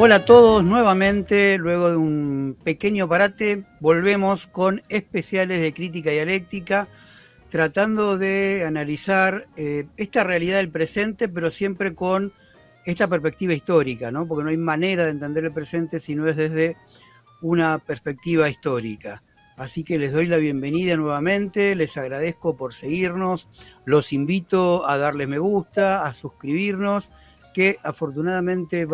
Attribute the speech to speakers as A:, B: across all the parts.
A: Hola a todos, nuevamente, luego de un pequeño parate, volvemos con especiales de crítica dialéctica, tratando de analizar esta realidad del presente, pero siempre con esta perspectiva histórica, ¿no? Porque no hay manera de entender el presente si no es desde una perspectiva histórica. Así que les doy la bienvenida nuevamente, les agradezco por seguirnos, los invito a darle me gusta, a suscribirnos, que afortunadamente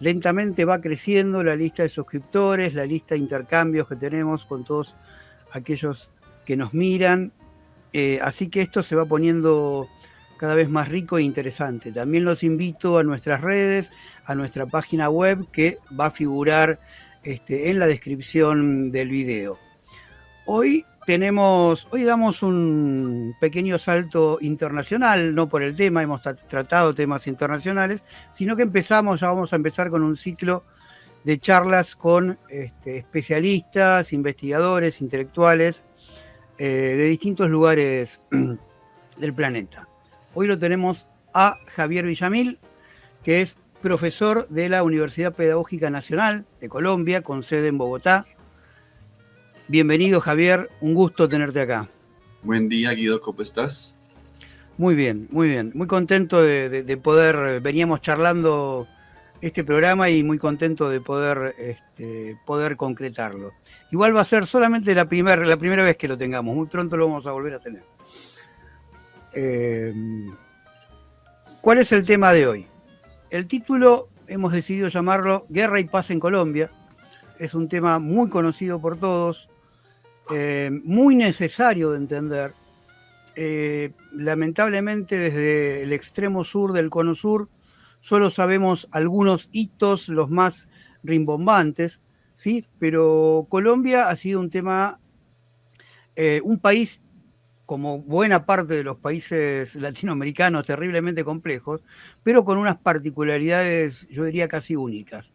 A: lentamente va creciendo la lista de suscriptores, la lista de intercambios que tenemos con todos aquellos que nos miran. Así que esto se va poniendo cada vez más rico e interesante. También los invito a nuestras redes, a nuestra página web que va a figurar en la descripción del video. Hoy damos un pequeño salto internacional, no por el tema, hemos tratado temas internacionales, sino que ya vamos a empezar con un ciclo de charlas con especialistas, investigadores, intelectuales de distintos lugares del planeta. Hoy lo tenemos a Javier Villamil, que es profesor de la Universidad Pedagógica Nacional de Colombia, con sede en Bogotá. Bienvenido, Javier, un gusto tenerte acá.
B: Buen día, Guido, ¿cómo estás?
A: Muy bien, muy contento de poder, veníamos charlando este programa y muy contento de poder concretarlo. Igual va a ser solamente la primera vez que lo tengamos, muy pronto lo vamos a volver a tener. ¿Cuál es el tema de hoy? El título hemos decidido llamarlo Guerra y Paz en Colombia. Es un tema muy conocido por todos, muy necesario de entender. Lamentablemente desde el extremo sur del cono sur solo sabemos algunos hitos, los más rimbombantes, ¿sí? Pero Colombia ha sido un tema, un país como buena parte de los países latinoamericanos terriblemente complejos, pero con unas particularidades, yo diría, casi únicas.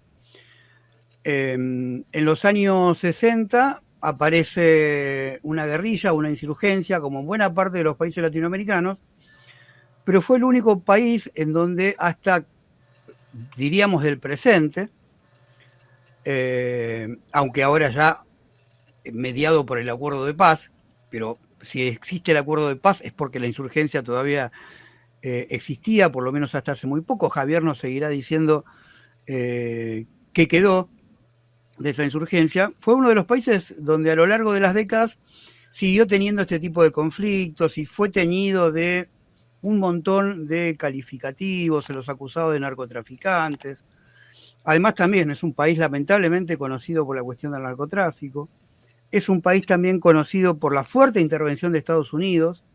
A: En los años 60 aparece una guerrilla, una insurgencia, como en buena parte de los países latinoamericanos, pero fue el único país en donde hasta, diríamos, del presente, aunque ahora ya mediado por el acuerdo de paz, pero si existe el acuerdo de paz es porque la insurgencia todavía existía, por lo menos hasta hace muy poco. Javier nos seguirá diciendo qué quedó de esa insurgencia. Fue uno de los países donde a lo largo de las décadas siguió teniendo este tipo de conflictos y fue teñido de un montón de calificativos, se los acusaba de narcotraficantes. Además también es un país lamentablemente conocido por la cuestión del narcotráfico. Es un país también conocido por la fuerte intervención de Estados Unidos.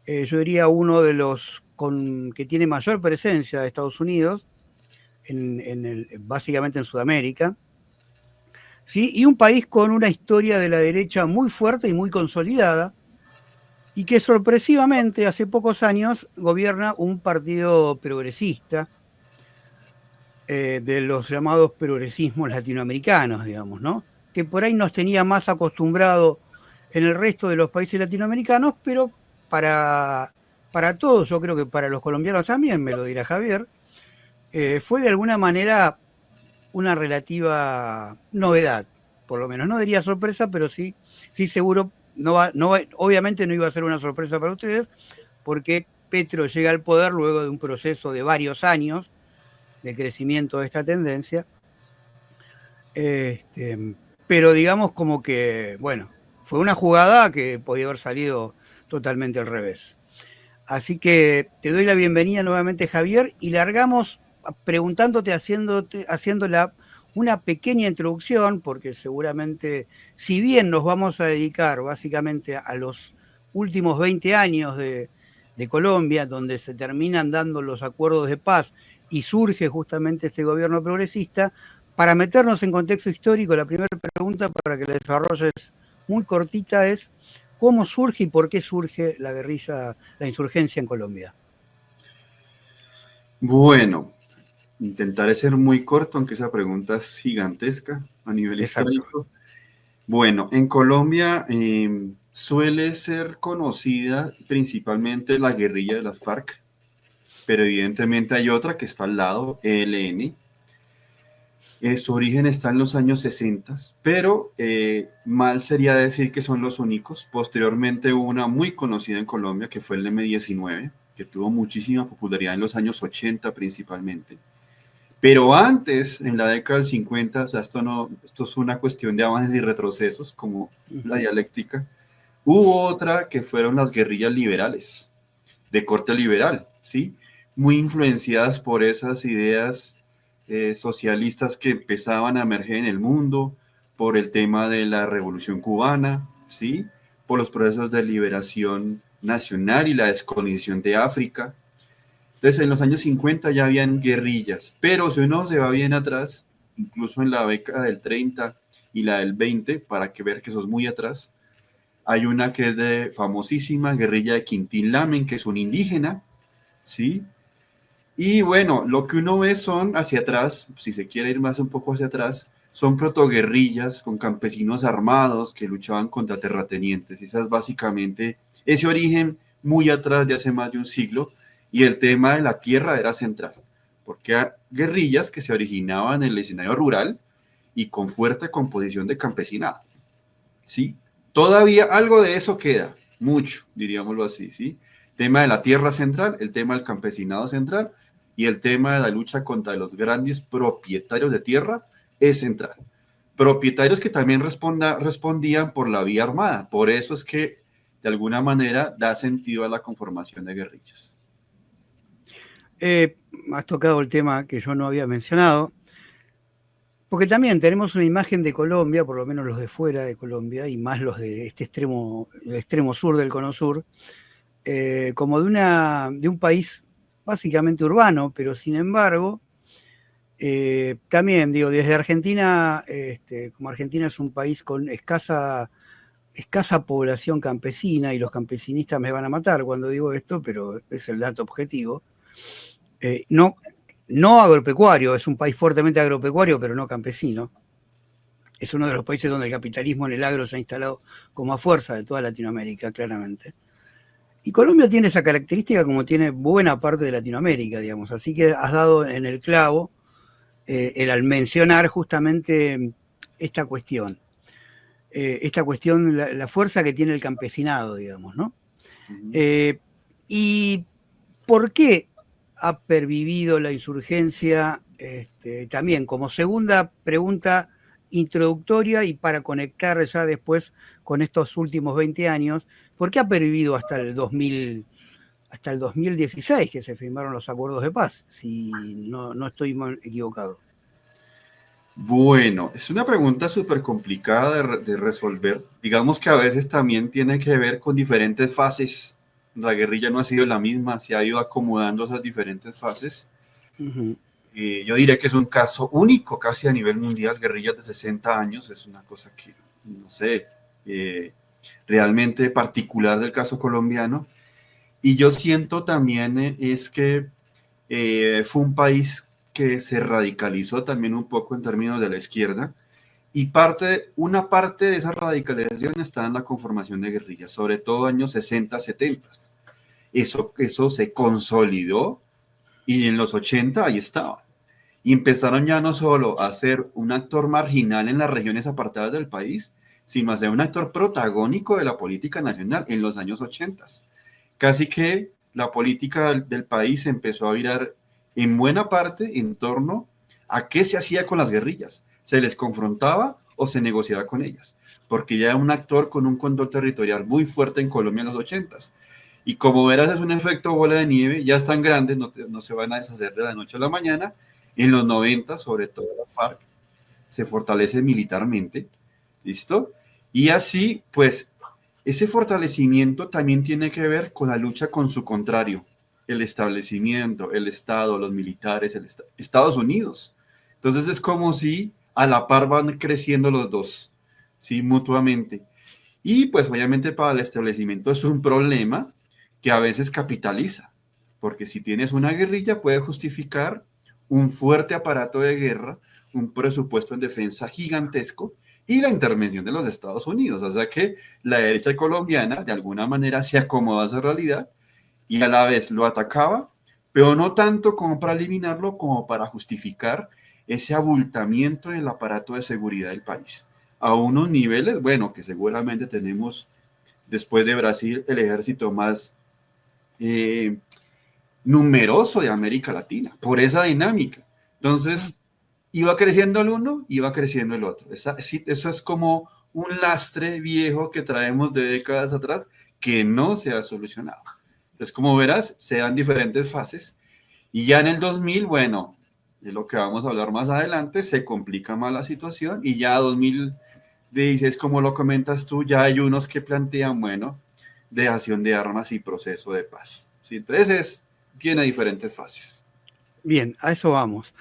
A: Yo diría uno de los que tiene mayor presencia de Estados Unidos, básicamente en Sudamérica. ¿Sí? Y un país con una historia de la derecha muy fuerte y muy consolidada, y que sorpresivamente hace pocos años gobierna un partido progresista, de los llamados progresismos latinoamericanos, digamos, ¿no? Que por ahí nos tenía más acostumbrado en el resto de los países latinoamericanos, pero para todos, yo creo que para los colombianos también, me lo dirá Javier, fue de alguna manera una relativa novedad, por lo menos. No diría sorpresa, pero sí seguro, obviamente no iba a ser una sorpresa para ustedes, porque Petro llega al poder luego de un proceso de varios años de crecimiento de esta tendencia. Pero digamos como que, bueno, fue una jugada que podía haber salido totalmente al revés. Así que te doy la bienvenida nuevamente, Javier, y largamos preguntándote, haciéndola una pequeña introducción, porque seguramente, si bien nos vamos a dedicar básicamente a los últimos 20 años de Colombia, donde se terminan dando los acuerdos de paz y surge justamente este gobierno progresista, para meternos en contexto histórico, la primera pregunta para que la desarrolles muy cortita es: ¿cómo surge y por qué surge la guerrilla, la insurgencia en Colombia?
B: Bueno, intentaré ser muy corto, aunque esa pregunta es gigantesca a nivel
A: Exacto.
B: histórico. Bueno, en Colombia suele ser conocida principalmente la guerrilla de las FARC, pero evidentemente hay otra que está al lado, ELN. Su origen está en los años 60, pero mal sería decir que son los únicos. Posteriormente hubo una muy conocida en Colombia, que fue el M-19, que tuvo muchísima popularidad en los años 80 principalmente. Pero antes, en la década del 50, o sea, esto es una cuestión de avances y retrocesos, como la dialéctica. Hubo otra que fueron las guerrillas liberales, de corte liberal, ¿sí? Muy influenciadas por esas ideas socialistas que empezaban a emerger en el mundo, por el tema de la Revolución Cubana, ¿sí? Por los procesos de liberación nacional y la descolonización de África. Entonces, en los años 50 ya habían guerrillas, pero si uno se va bien atrás, incluso en la década del 30 y la del 20, para que ver que eso es muy atrás, hay una que es de famosísima guerrilla de Quintín Lamen, que es un indígena, ¿sí? Y bueno, lo que uno ve son hacia atrás, si se quiere ir más un poco hacia atrás, son protoguerrillas con campesinos armados que luchaban contra terratenientes. Esa es básicamente ese origen muy atrás de hace más de un siglo, y el tema de la tierra era central, porque hay guerrillas que se originaban en el escenario rural y con fuerte composición de campesinado, ¿sí? Todavía algo de eso queda, mucho, diríamoslo así, ¿sí? Tema de la tierra central, el tema del campesinado central y el tema de la lucha contra los grandes propietarios de tierra es central. Propietarios que también respondían por la vía armada, por eso es que de alguna manera da sentido a la conformación de guerrillas.
A: Has tocado el tema que yo no había mencionado, porque también tenemos una imagen de Colombia, por lo menos los de fuera de Colombia, y más los de este extremo, el extremo sur del cono sur, como de un país básicamente urbano, pero sin embargo, también digo, desde Argentina, como Argentina es un país con escasa población campesina, y los campesinistas me van a matar cuando digo esto, pero es el dato objetivo, no agropecuario, es un país fuertemente agropecuario, pero no campesino. Es uno de los países donde el capitalismo en el agro se ha instalado como a fuerza de toda Latinoamérica, claramente. Y Colombia tiene esa característica como tiene buena parte de Latinoamérica, digamos. Así que has dado en el clavo al mencionar justamente esta cuestión. La fuerza que tiene el campesinado, digamos, ¿no? ¿Y por qué ha pervivido la insurgencia? También como segunda pregunta introductoria y para conectar ya después con estos últimos 20 años, ¿por qué ha pervivido hasta el 2016 que se firmaron los acuerdos de paz? Si no estoy equivocado.
B: Bueno, es una pregunta súper complicada de resolver. Digamos que a veces también tiene que ver con diferentes fases. La guerrilla no ha sido la misma, se ha ido acomodando esas diferentes fases. Yo diría que es un caso único casi a nivel mundial. Guerrillas de 60 años es una cosa que, no sé, realmente particular del caso colombiano. Y yo siento también es que fue un país que se radicalizó también un poco en términos de la izquierda, y una parte de esa radicalización está en la conformación de guerrillas, sobre todo años 60, 70. Eso se consolidó, y en los 80 ahí estaba. Y empezaron ya no solo a ser un actor marginal en las regiones apartadas del país, sino a ser un actor protagónico de la política nacional en los años 80. Casi que la política del país empezó a virar en buena parte en torno a qué se hacía con las guerrillas. ¿Se les confrontaba o se negociaba con ellas? Porque ya era un actor con un control territorial muy fuerte en Colombia en los 80. Y como verás, es un efecto bola de nieve, ya están grandes, no se van a deshacer de la noche a la mañana. En los 90, sobre todo la FARC, se fortalece militarmente, ¿listo? Y así, pues, ese fortalecimiento también tiene que ver con la lucha con su contrario, el establecimiento, el Estado, los militares, Estados Unidos. Entonces es como si a la par van creciendo los dos, ¿sí? Mutuamente. Y pues obviamente para el establecimiento es un problema que a veces capitaliza, porque si tienes una guerrilla puede justificar un fuerte aparato de guerra, un presupuesto en defensa gigantesco y la intervención de los Estados Unidos. O sea que la derecha colombiana de alguna manera se acomodó a esa realidad y a la vez lo atacaba, pero no tanto como para eliminarlo, como para justificar ese abultamiento del aparato de seguridad del país a unos niveles, bueno, que seguramente tenemos después de Brasil el ejército más numeroso de América Latina, por esa dinámica. Entonces, iba creciendo el uno, iba creciendo el otro. Eso es como un lastre viejo que traemos de décadas atrás que no se ha solucionado. Entonces, como verás, se dan diferentes fases y ya en el 2000, bueno, de lo que vamos a hablar más adelante, se complica más la situación y ya 2016, como lo comentas tú, ya hay unos que plantean, bueno, dejación de armas y proceso de paz. ¿Sí? Entonces, tiene diferentes fases.
A: Bien, a eso vamos.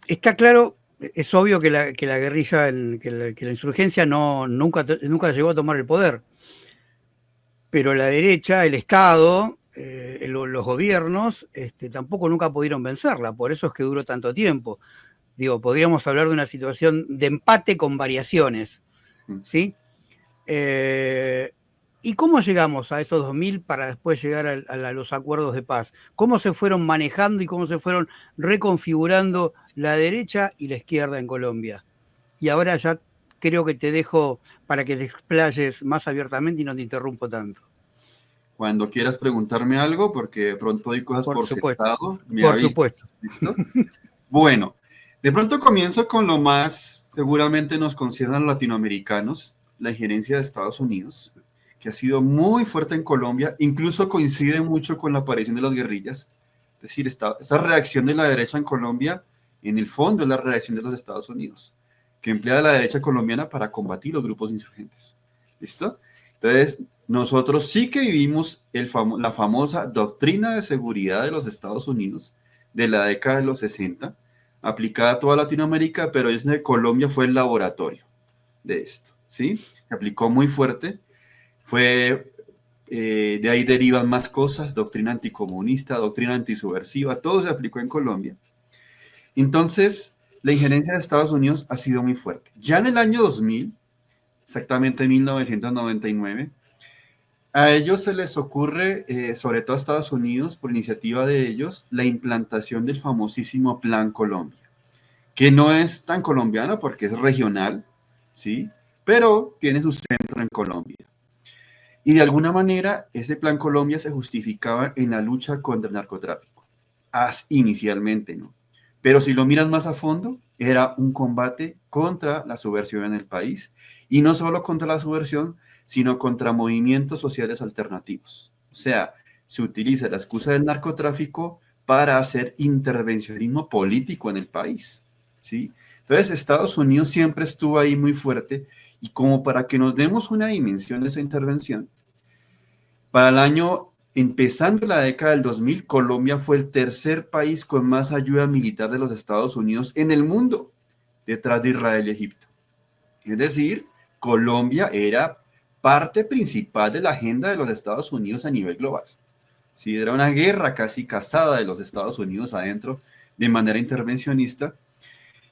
A: Está claro, es obvio que la guerrilla, que la insurgencia nunca llegó a tomar el poder, pero la derecha, el Estado, los gobiernos, tampoco nunca pudieron vencerla, por eso es que duró tanto tiempo. Digo, podríamos hablar de una situación de empate con variaciones, ¿sí? ¿Y cómo llegamos a esos 2000 para después llegar a los acuerdos de paz? ¿Cómo se fueron manejando y cómo se fueron reconfigurando la derecha y la izquierda en Colombia? Y ahora ya creo que te dejo para que te explayes más abiertamente y no te interrumpo tanto.
B: Cuando quieras preguntarme algo, porque de pronto hay cosas
A: Por
B: por
A: supuesto,
B: sentado, me
A: por supuesto.
B: avisas. ¿Listo? Bueno, de pronto comienzo con lo más, seguramente nos concierne a los latinoamericanos, la injerencia de Estados Unidos, que ha sido muy fuerte en Colombia, incluso coincide mucho con la aparición de las guerrillas. Es decir, esta reacción de la derecha en Colombia, en el fondo es la reacción de los Estados Unidos, que emplea a la derecha colombiana para combatir los grupos insurgentes. ¿Listo? Entonces, nosotros sí que vivimos la famosa doctrina de seguridad de los Estados Unidos de la década de los 60, aplicada a toda Latinoamérica, pero es de Colombia fue el laboratorio de esto, ¿sí? Se aplicó muy fuerte, de ahí derivan más cosas, doctrina anticomunista, doctrina antisubversiva, todo se aplicó en Colombia. Entonces, la injerencia de Estados Unidos ha sido muy fuerte. Ya en el año 2000, exactamente en 1999, a ellos se les ocurre, sobre todo a Estados Unidos, por iniciativa de ellos, la implantación del famosísimo Plan Colombia, que no es tan colombiano porque es regional, ¿sí? Pero tiene su centro en Colombia. Y de alguna manera, ese Plan Colombia se justificaba en la lucha contra el narcotráfico. Inicialmente, ¿no? Pero si lo miras más a fondo, era un combate contra la subversión en el país. Y no solo contra la subversión, sino contra movimientos sociales alternativos. O sea, se utiliza la excusa del narcotráfico para hacer intervencionismo político en el país, ¿sí? Entonces, Estados Unidos siempre estuvo ahí muy fuerte y como para que nos demos una dimensión de esa intervención, para el año, empezando la década del 2000, Colombia fue el tercer país con más ayuda militar de los Estados Unidos en el mundo, detrás de Israel y Egipto. Es decir, Colombia era parte principal de la agenda de los Estados Unidos a nivel global. Sí, era una guerra casi casada de los Estados Unidos adentro de manera intervencionista.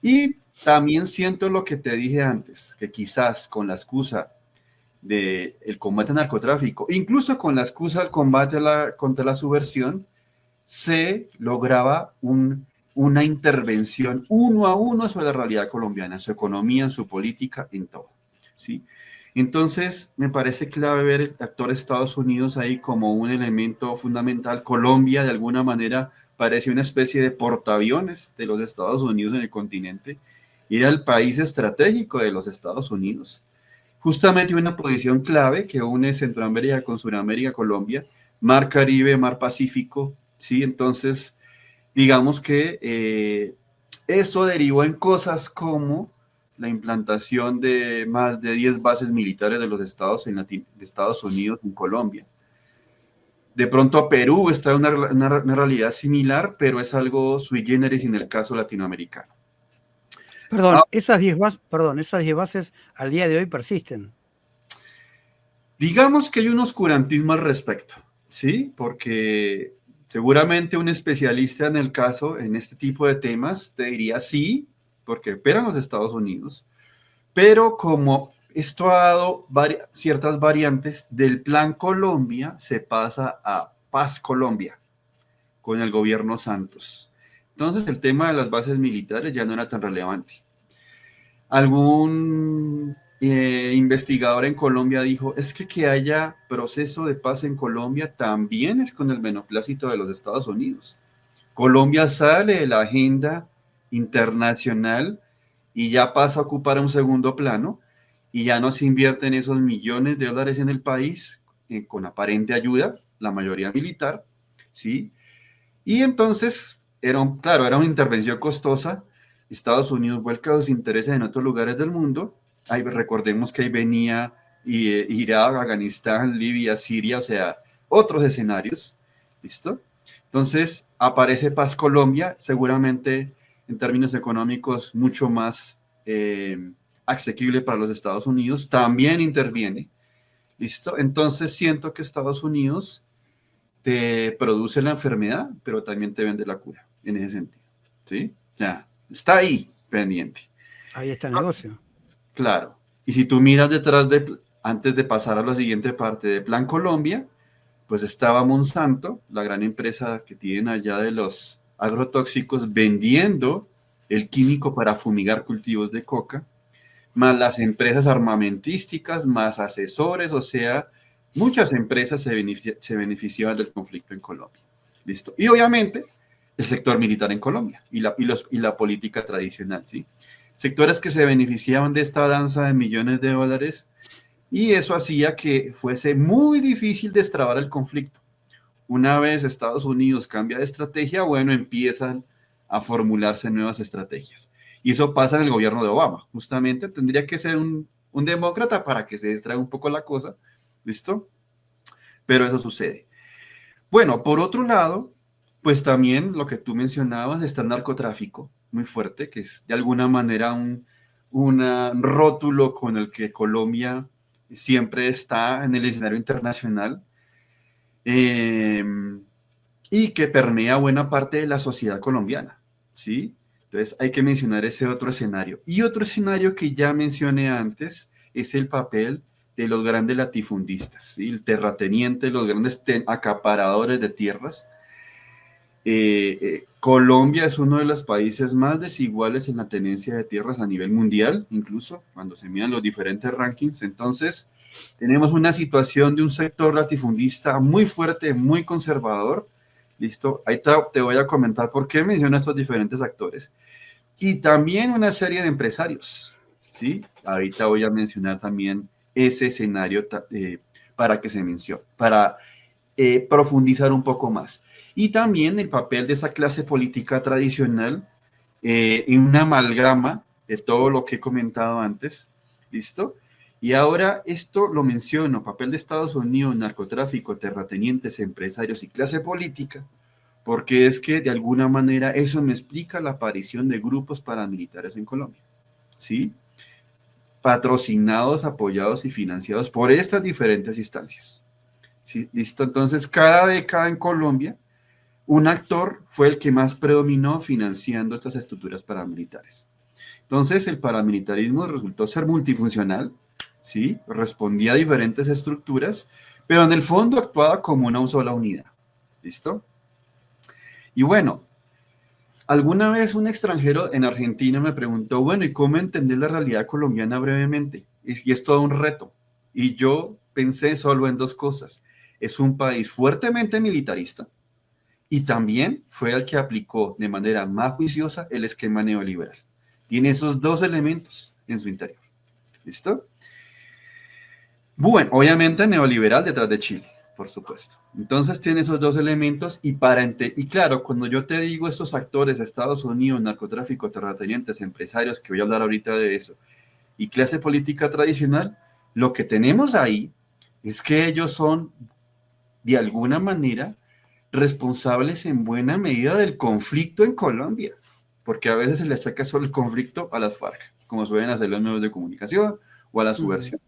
B: Y también siento lo que te dije antes, que quizás con la excusa del combate al narcotráfico, incluso con la excusa del combate contra la subversión, se lograba una intervención uno a uno sobre la realidad colombiana, en su economía, en su política, en todo. ¿Sí? Entonces, me parece clave ver el actor Estados Unidos ahí como un elemento fundamental. Colombia, de alguna manera, parece una especie de portaaviones de los Estados Unidos en el continente y era el país estratégico de los Estados Unidos. Justamente una posición clave que une Centroamérica con Sudamérica, Colombia, Mar Caribe, Mar Pacífico, ¿sí? Entonces, digamos que eso derivó en cosas como la implantación de más de 10 bases militares de los de Estados Unidos en Colombia. De pronto Perú está en una realidad similar, pero es algo sui generis en el caso latinoamericano.
A: Perdón, esas 10 bases al día de hoy persisten.
B: Digamos que hay un oscurantismo al respecto, ¿sí? Porque seguramente un especialista en el caso, en este tipo de temas, te diría sí, porque operan los Estados Unidos, pero como esto ha dado ciertas variantes, del Plan Colombia se pasa a Paz Colombia con el gobierno Santos. Entonces el tema de las bases militares ya no era tan relevante. Algún investigador en Colombia dijo, es que haya proceso de paz en Colombia también es con el beneplácito de los Estados Unidos. Colombia sale de la agenda internacional y ya pasa a ocupar un segundo plano y ya no se invierten esos millones de dólares en el país con aparente ayuda, la mayoría militar, ¿sí? Y entonces, claro, era una intervención costosa. Estados Unidos vuelca sus intereses en otros lugares del mundo. Ahí recordemos que ahí venía Irak, Afganistán, Libia, Siria, o sea, otros escenarios. ¿Listo? Entonces, aparece Paz Colombia, seguramente en términos económicos mucho más asequible para los Estados Unidos. También interviene. ¿Listo? Entonces, siento que Estados Unidos te produce la enfermedad, pero también te vende la cura, en ese sentido. ¿Sí? Ya, está ahí pendiente.
A: Ahí está el negocio.
B: Claro. Y si tú miras detrás antes de pasar a la siguiente parte de Plan Colombia, pues estaba Monsanto, la gran empresa que tienen allá de los agrotóxicos, vendiendo el químico para fumigar cultivos de coca, más las empresas armamentísticas, más asesores, o sea, muchas empresas se beneficiaban del conflicto en Colombia. ¿Listo? Y obviamente el sector militar en Colombia y la política tradicional, ¿sí? Sectores que se beneficiaban de esta danza de millones de dólares y eso hacía que fuese muy difícil destrabar el conflicto. Una vez Estados Unidos cambia de estrategia, bueno, empiezan a formularse nuevas estrategias. Y eso pasa en el gobierno de Obama. Justamente tendría que ser un demócrata para que se distraiga un poco la cosa. ¿Listo? Pero eso sucede. Bueno, por otro lado, pues también lo que tú mencionabas está el narcotráfico, muy fuerte, que es de alguna manera un rótulo con el que Colombia siempre está en el escenario internacional. Eh, y que permea buena parte de la sociedad colombiana, ¿sí? Entonces hay que mencionar ese otro escenario. Y otro escenario que ya mencioné antes es el papel de los grandes latifundistas, ¿sí? El terrateniente, los grandes acaparadores de tierras. Colombia es uno de los países más desiguales en la tenencia de tierras a nivel mundial, incluso cuando se miran los diferentes rankings. Entonces, tenemos una situación de un sector latifundista muy fuerte, muy conservador. Listo, ahí te voy a comentar por qué menciono a estos diferentes actores. Y también una serie de empresarios, ¿sí? Ahorita voy a mencionar también ese escenario para que se mencione, para profundizar un poco más. Y también el papel de esa clase política tradicional en una amalgama de todo lo que he comentado antes. ¿Listo? Y ahora esto lo menciono, papel de Estados Unidos, narcotráfico, terratenientes, empresarios y clase política, porque es que de alguna manera eso me explica la aparición de grupos paramilitares en Colombia. ¿Sí? Patrocinados, apoyados y financiados por estas diferentes instancias. ¿Sí? ¿Listo? Entonces, cada década en Colombia, un actor fue el que más predominó financiando estas estructuras paramilitares. Entonces, el paramilitarismo resultó ser multifuncional, ¿sí? Respondía a diferentes estructuras, pero en el fondo actuaba como una sola unidad. ¿Listo? Y bueno, alguna vez un extranjero en Argentina me preguntó, bueno, ¿y cómo entender la realidad colombiana brevemente? Y es todo un reto. Y yo pensé solo en dos cosas. Es un país fuertemente militarista y también fue el que aplicó de manera más juiciosa el esquema neoliberal. Tiene esos dos elementos en su interior. ¿Listo? Bueno, obviamente neoliberal detrás de Chile, por supuesto. Entonces tiene esos dos elementos y claro, cuando yo te digo estos actores de Estados Unidos, narcotráfico, terratenientes, empresarios, que voy a hablar ahorita de eso, y clase política tradicional, lo que tenemos ahí es que ellos son, de alguna manera, responsables en buena medida del conflicto en Colombia, porque a veces se le achaca solo el conflicto a las FARC, como suelen hacer los medios de comunicación o a la subversión.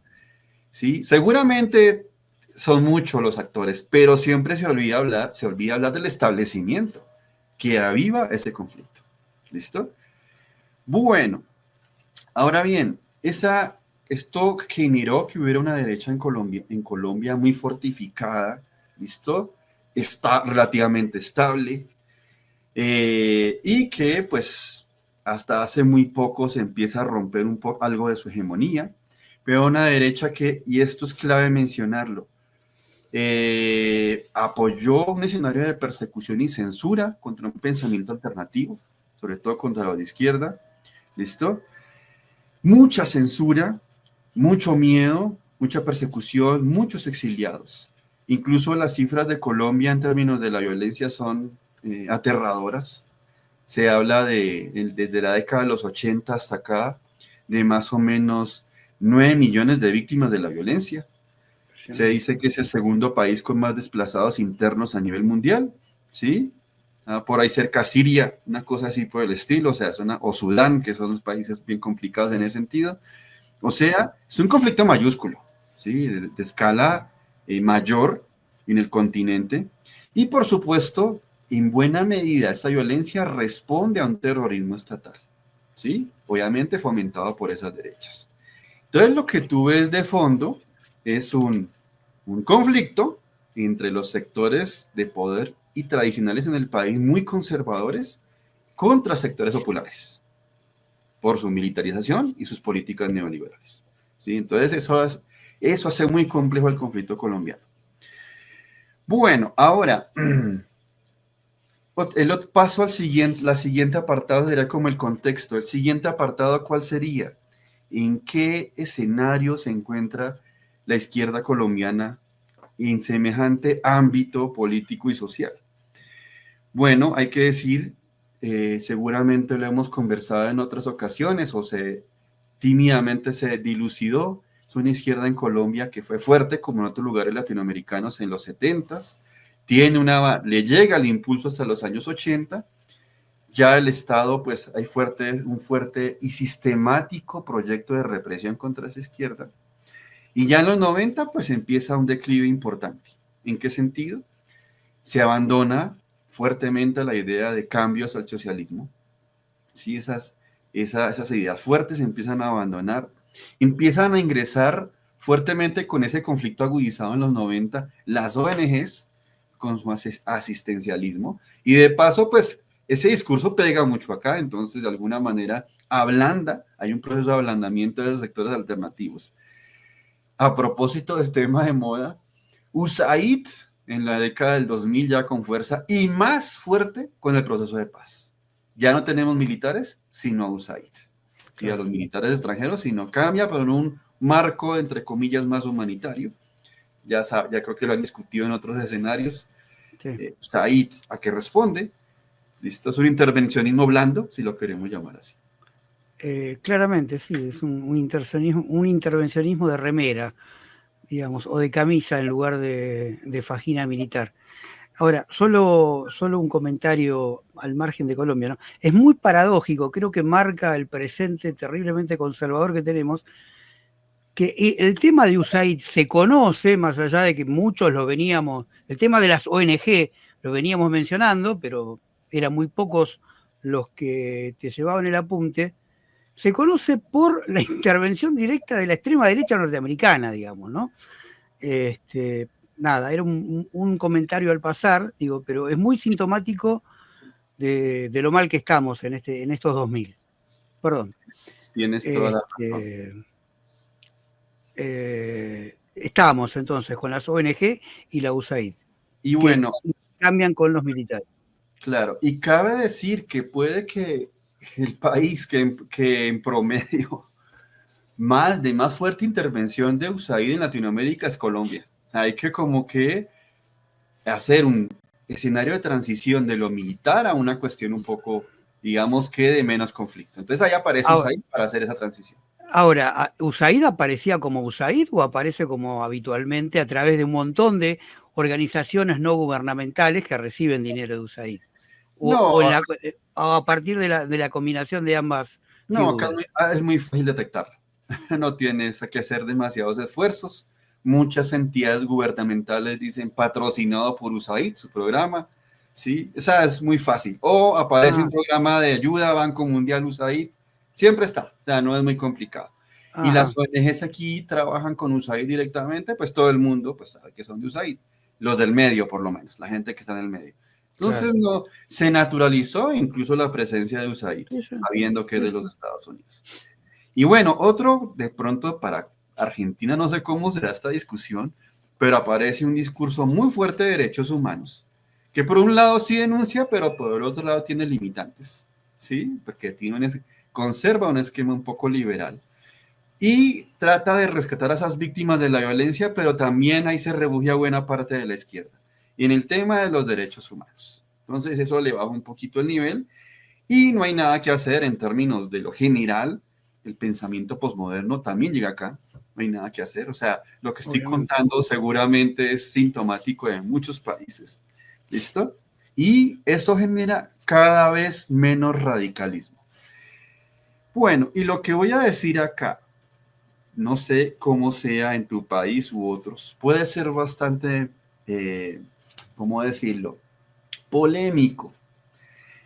B: ¿Sí? Seguramente son muchos los actores, pero siempre se olvida hablar del establecimiento que aviva ese conflicto. ¿Listo? Bueno, ahora bien, esto generó que hubiera una derecha en Colombia muy fortificada, ¿listo? Está relativamente estable, y que pues hasta hace muy poco se empieza a romper un poco algo de su hegemonía. Veo una derecha que, y esto es clave mencionarlo, apoyó un escenario de persecución y censura contra un pensamiento alternativo, sobre todo contra los de izquierda. ¿Listo? Mucha censura, mucho miedo, mucha persecución, muchos exiliados. Incluso las cifras de Colombia en términos de la violencia son aterradoras. Se habla desde la década de los 80 hasta acá de más o menos 9 millones de víctimas de la violencia. Se dice que es el segundo país con más desplazados internos a nivel mundial, ¿sí? Por ahí cerca Siria, una cosa así por el estilo, o sea, o Sudán, que son los países bien complicados en ese sentido. O sea, es un conflicto mayúsculo, ¿sí? De escala mayor en el continente. Y por supuesto, en buena medida, esta violencia responde a un terrorismo estatal, ¿sí? Obviamente fomentado por esas derechas. Entonces, lo que tú ves de fondo es un conflicto entre los sectores de poder y tradicionales en el país muy conservadores contra sectores populares por su militarización y sus políticas neoliberales. ¿Sí? Entonces eso hace muy complejo el conflicto colombiano. Bueno, ahora el paso al siguiente, la siguiente apartado sería como el contexto. El siguiente apartado, ¿cuál sería? ¿En qué escenario se encuentra la izquierda colombiana en semejante ámbito político y social? Bueno, hay que decir, seguramente lo hemos conversado en otras ocasiones o tímidamente se dilucidó. Es una izquierda en Colombia que fue fuerte como en otros lugares latinoamericanos en los 70s. Le llega el impulso hasta los años 80. Ya el Estado, pues hay un fuerte y sistemático proyecto de represión contra esa izquierda. Y ya en los 90, pues empieza un declive importante. ¿En qué sentido? Se abandona fuertemente la idea de cambios al socialismo. Sí, esas ideas fuertes se empiezan a abandonar, empiezan a ingresar fuertemente con ese conflicto agudizado en los 90, las ONGs con su asistencialismo, y de paso, pues, ese discurso pega mucho acá, entonces de alguna manera hay un proceso de ablandamiento de los sectores alternativos. A propósito del tema de moda, USAID en la década del 2000 ya con fuerza y más fuerte con el proceso de paz. Ya no tenemos militares, sino a USAID. Y a los militares extranjeros, sino cambia, pero en un marco, entre comillas, más humanitario. Ya creo que lo han discutido en otros escenarios. Sí. USAID, ¿a qué responde? Esto es un intervencionismo blando, si lo queremos llamar así.
A: Claramente, sí, es un intervencionismo de remera, digamos, o de camisa en lugar de fajina militar. Ahora, solo un comentario al margen de Colombia, ¿no? Es muy paradójico, creo que marca el presente terriblemente conservador que tenemos, que el tema de USAID se conoce, más allá de que muchos el tema de las ONG lo veníamos mencionando, pero eran muy pocos los que te llevaban el apunte, se conoce por la intervención directa de la extrema derecha norteamericana, digamos, ¿no? Nada, era un comentario al pasar, digo, pero es muy sintomático de lo mal que estamos en estos 2000. Perdón.
B: Tienes toda la razón.
A: Estamos entonces con las ONG y la USAID.
B: Y bueno,
A: cambian con los militares.
B: Claro, y cabe decir que puede que el país que en promedio de más fuerte intervención de USAID en Latinoamérica es Colombia. Hay que como que hacer un escenario de transición de lo militar a una cuestión un poco, digamos que de menos conflicto. Entonces ahí aparece USAID para hacer esa transición.
A: Ahora, ¿USAID aparecía como USAID o aparece como habitualmente a través de un montón de organizaciones no gubernamentales que reciben dinero de USAID? O a partir de la combinación de ambas figuras.
B: Acá es muy fácil detectarlo. No tienes que hacer demasiados esfuerzos. Muchas entidades gubernamentales dicen patrocinado por USAID, su programa. Sí, esa es muy fácil. O aparece un programa de ayuda, Banco Mundial, USAID. Siempre está, o sea, no es muy complicado. Y las ONGs aquí trabajan con USAID directamente, pues todo el mundo pues sabe que son de USAID. Los del medio, por lo menos, la gente que está en el medio.
A: claro.
B: Entonces no, se naturalizó incluso la presencia de USAID,
A: Eso,
B: sabiendo que es de los
A: eso.
B: Estados Unidos. Y bueno, otro de pronto para Argentina, no sé cómo será esta discusión, pero aparece un discurso muy fuerte de derechos humanos, que por un lado sí denuncia, pero por el otro lado tiene limitantes, ¿sí? Porque conserva un esquema un poco liberal y trata de rescatar a esas víctimas de la violencia, pero también ahí se refugia buena parte de la izquierda. Y en el tema de los derechos humanos. Entonces eso le baja un poquito el nivel y no hay nada que hacer en términos de lo general. El pensamiento posmoderno también llega acá. No hay nada que hacer. O sea, lo que estoy
A: Obviamente.
B: contando seguramente es sintomático de muchos países. ¿Listo? Y eso genera cada vez menos radicalismo. Bueno, y lo que voy a decir acá, no sé cómo sea en tu país u otros, puede ser bastante, ¿cómo decirlo? Polémico.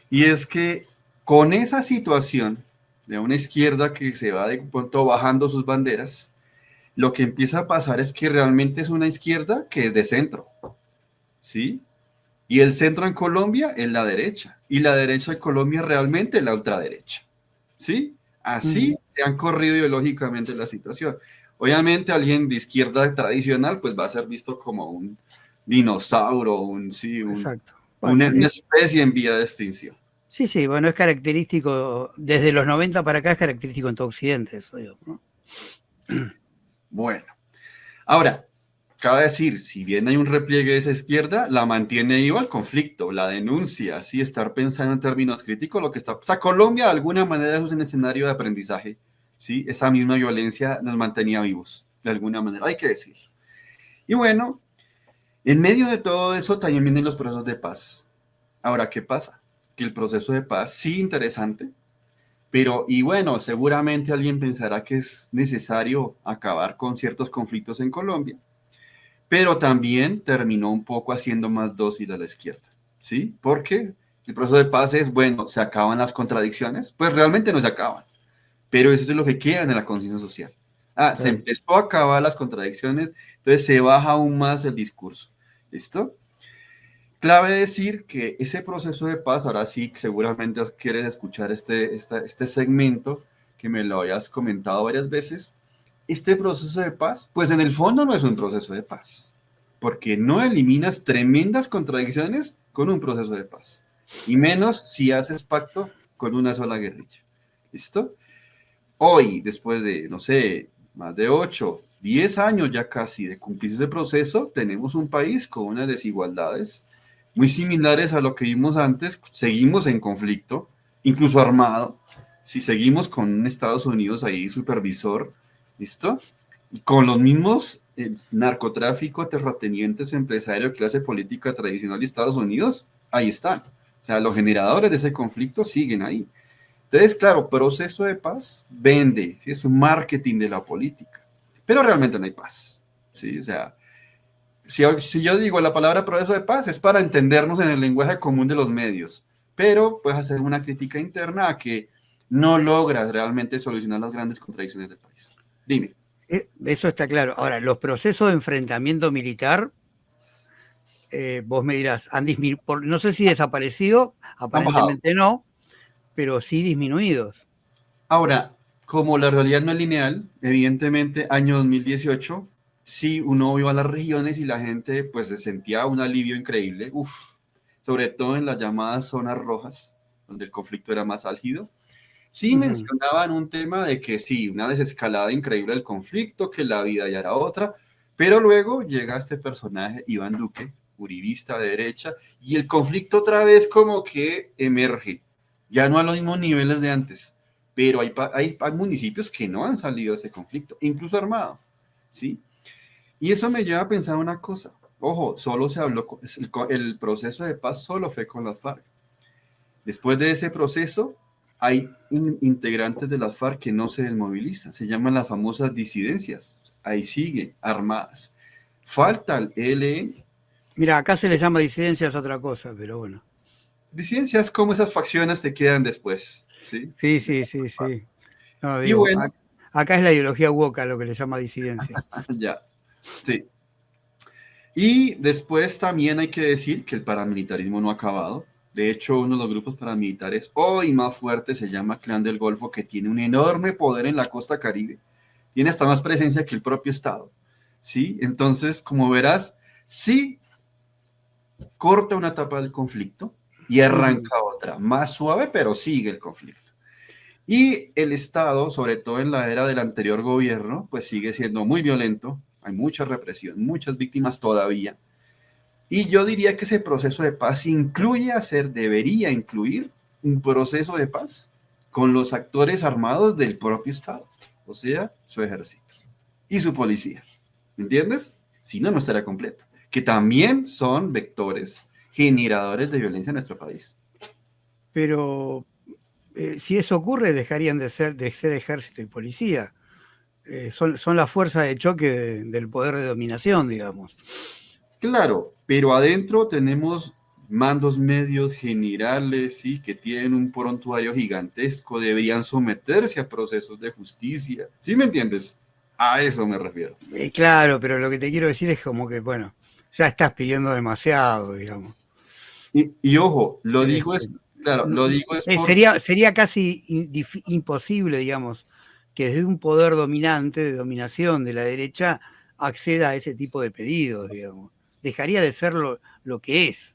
B: Y es que con esa situación de una izquierda que se va de pronto bajando sus banderas, lo que empieza a pasar es que realmente es una izquierda que es de centro, ¿sí? Y el centro en Colombia es la derecha, y la derecha en Colombia realmente es la ultraderecha, ¿sí?
A: Ujú.
B: Así se han corrido ideológicamente la situación. Obviamente alguien de izquierda tradicional pues va a ser visto como un dinosaurio, sí,
A: Exacto. Bueno,
B: una especie en vía de extinción.
A: sí, sí, bueno, es característico, desde los 90 para acá es característico en todo Occidente, eso digo, ¿no?
B: Bueno, ahora, cabe decir, si bien hay un repliegue de esa izquierda, la mantiene viva el conflicto, la denuncia, así estar pensando en términos críticos, lo que está. O sea, Colombia de alguna manera es un escenario de aprendizaje, ¿sí? Esa misma violencia nos mantenía vivos, de alguna manera, hay que decirlo. Y bueno, en medio de todo eso también vienen los procesos de paz. Ahora, ¿qué pasa? Que el proceso de paz, sí, interesante, pero, y bueno, seguramente alguien pensará que es necesario acabar con ciertos conflictos en Colombia, pero también terminó un poco haciendo más dócil a la izquierda, ¿sí? Porque el proceso de paz es, bueno, se acaban las contradicciones, pues realmente no se acaban, pero eso es lo que queda en la conciencia social. Ah, se
A: Claro.
B: empezó a acabar las contradicciones, entonces se baja aún más el discurso, ¿listo? Clave decir que ese proceso de paz, ahora sí, seguramente quieres escuchar este segmento, que me lo hayas comentado varias veces, este proceso de paz, pues en el fondo no es un proceso de paz, porque no eliminas tremendas contradicciones con un proceso de paz, y menos si haces pacto con una sola guerrilla. ¿Listo? Hoy, después de, no sé, más de 8, 10 años ya casi de cumplir ese proceso, tenemos un país con unas desigualdades muy similares a lo que vimos antes. Seguimos en conflicto, incluso armado. Si seguimos con un Estados Unidos ahí supervisor, ¿listo? Y con los mismos narcotráfico, terratenientes, empresarios, clase política tradicional de Estados Unidos, ahí están. O sea, los generadores de ese conflicto siguen ahí. Entonces, claro, proceso de paz vende, ¿sí? Es un marketing de la política, pero realmente no hay paz, ¿sí? O sea, si yo digo la palabra proceso de paz es para entendernos en el lenguaje común de los medios, pero puedes hacer una crítica interna a que no logras realmente solucionar las grandes contradicciones del país. Dime.
A: Eso está claro. Ahora, los procesos de enfrentamiento militar, vos me dirás, no sé si desaparecido,
B: Han bajado.
A: aparentemente no, pero sí disminuidos.
B: Ahora, como la realidad no es lineal, evidentemente, año 2018, sí, uno iba a las regiones y la gente pues se sentía un alivio increíble, uf, sobre todo en las llamadas zonas rojas, donde el conflicto era más álgido. Sí
A: Ujú.
B: mencionaban un tema de que sí, una desescalada increíble del conflicto, que la vida ya era otra, pero luego llega este personaje, Iván Duque, uribista de derecha, y el conflicto otra vez como que emerge, ya no a los mismos niveles de antes, pero hay municipios que no han salido de ese conflicto, incluso armado, ¿sí? Y eso me lleva a pensar una cosa, ojo, solo se habló, el proceso de paz solo fue con las FARC. Después de ese proceso, hay integrantes de las FARC que no se desmovilizan, se llaman las famosas disidencias, ahí siguen armadas. Falta el ELN.
A: Mira, acá se le llama disidencias a otra cosa, pero bueno.
B: Disidencias como esas facciones te quedan después, ¿sí?
A: Sí, sí, sí, sí. No,
B: Y
A: digo,
B: bueno,
A: acá es la ideología woke lo que le llama disidencia.
B: ya, sí. Y después también hay que decir que el paramilitarismo no ha acabado. De hecho, uno de los grupos paramilitares hoy más fuertes se llama Clan del Golfo, que tiene un enorme poder en la costa Caribe. Tiene hasta más presencia que el propio Estado. ¿Sí? Entonces, como verás, sí corta una etapa del conflicto y arranca otra, más suave, pero sigue el conflicto. Y el Estado, sobre todo en la era del anterior gobierno, pues sigue siendo muy violento, hay mucha represión, muchas víctimas todavía. Y yo diría que ese proceso de paz debería incluir un proceso de paz con los actores armados del propio Estado, o sea, su ejército y su policía. ¿Me entiendes? Si no, no estaría completo. Que también son vectores generadores de violencia en nuestro país.
A: Pero si eso ocurre, dejarían de ser ejército y policía. Son la fuerza de choque del poder de dominación, digamos.
B: Claro, pero adentro tenemos mandos medios generales, sí, que tienen un prontuario gigantesco, deberían someterse a procesos de justicia. ¿Sí me entiendes? A eso me refiero.
A: Claro, pero lo que te quiero decir es como que, bueno, ya estás pidiendo demasiado, digamos.
B: Y ojo, lo digo
A: Este,
B: es, claro, lo digo es por,
A: sería casi imposible, digamos, que desde un poder dominante, de dominación de la derecha, acceda a ese tipo de pedidos, digamos. Dejaría de ser lo que es.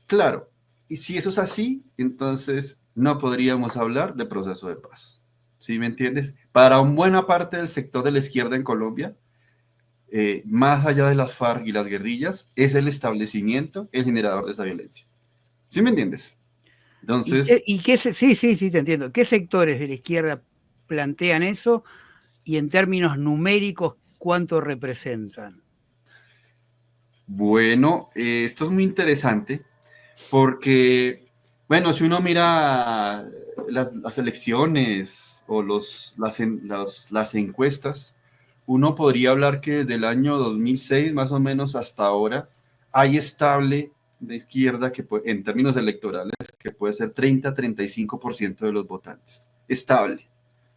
B: claro, y si eso es así, entonces no podríamos hablar de proceso de paz. ¿Sí me entiendes? Para una buena parte del sector de la izquierda en Colombia, más allá de las FARC y las guerrillas, es el establecimiento el generador de esa violencia. ¿Sí me entiendes? Entonces,
A: Sí, sí, sí, te entiendo. ¿Qué sectores de la izquierda plantean eso y en términos numéricos cuánto representan?
B: bueno, esto es muy interesante porque, bueno, si uno mira las elecciones o las encuestas, uno podría hablar que desde el año 2006 más o menos hasta ahora hay estable de izquierda que en términos electorales que puede ser 30-35% de los votantes. Estable,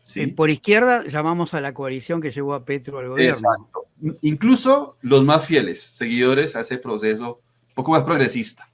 B: ¿sí?
A: Por izquierda llamamos a la coalición que llevó a Petro al gobierno.
B: Exacto. Incluso los más fieles, seguidores a ese proceso un poco más progresista,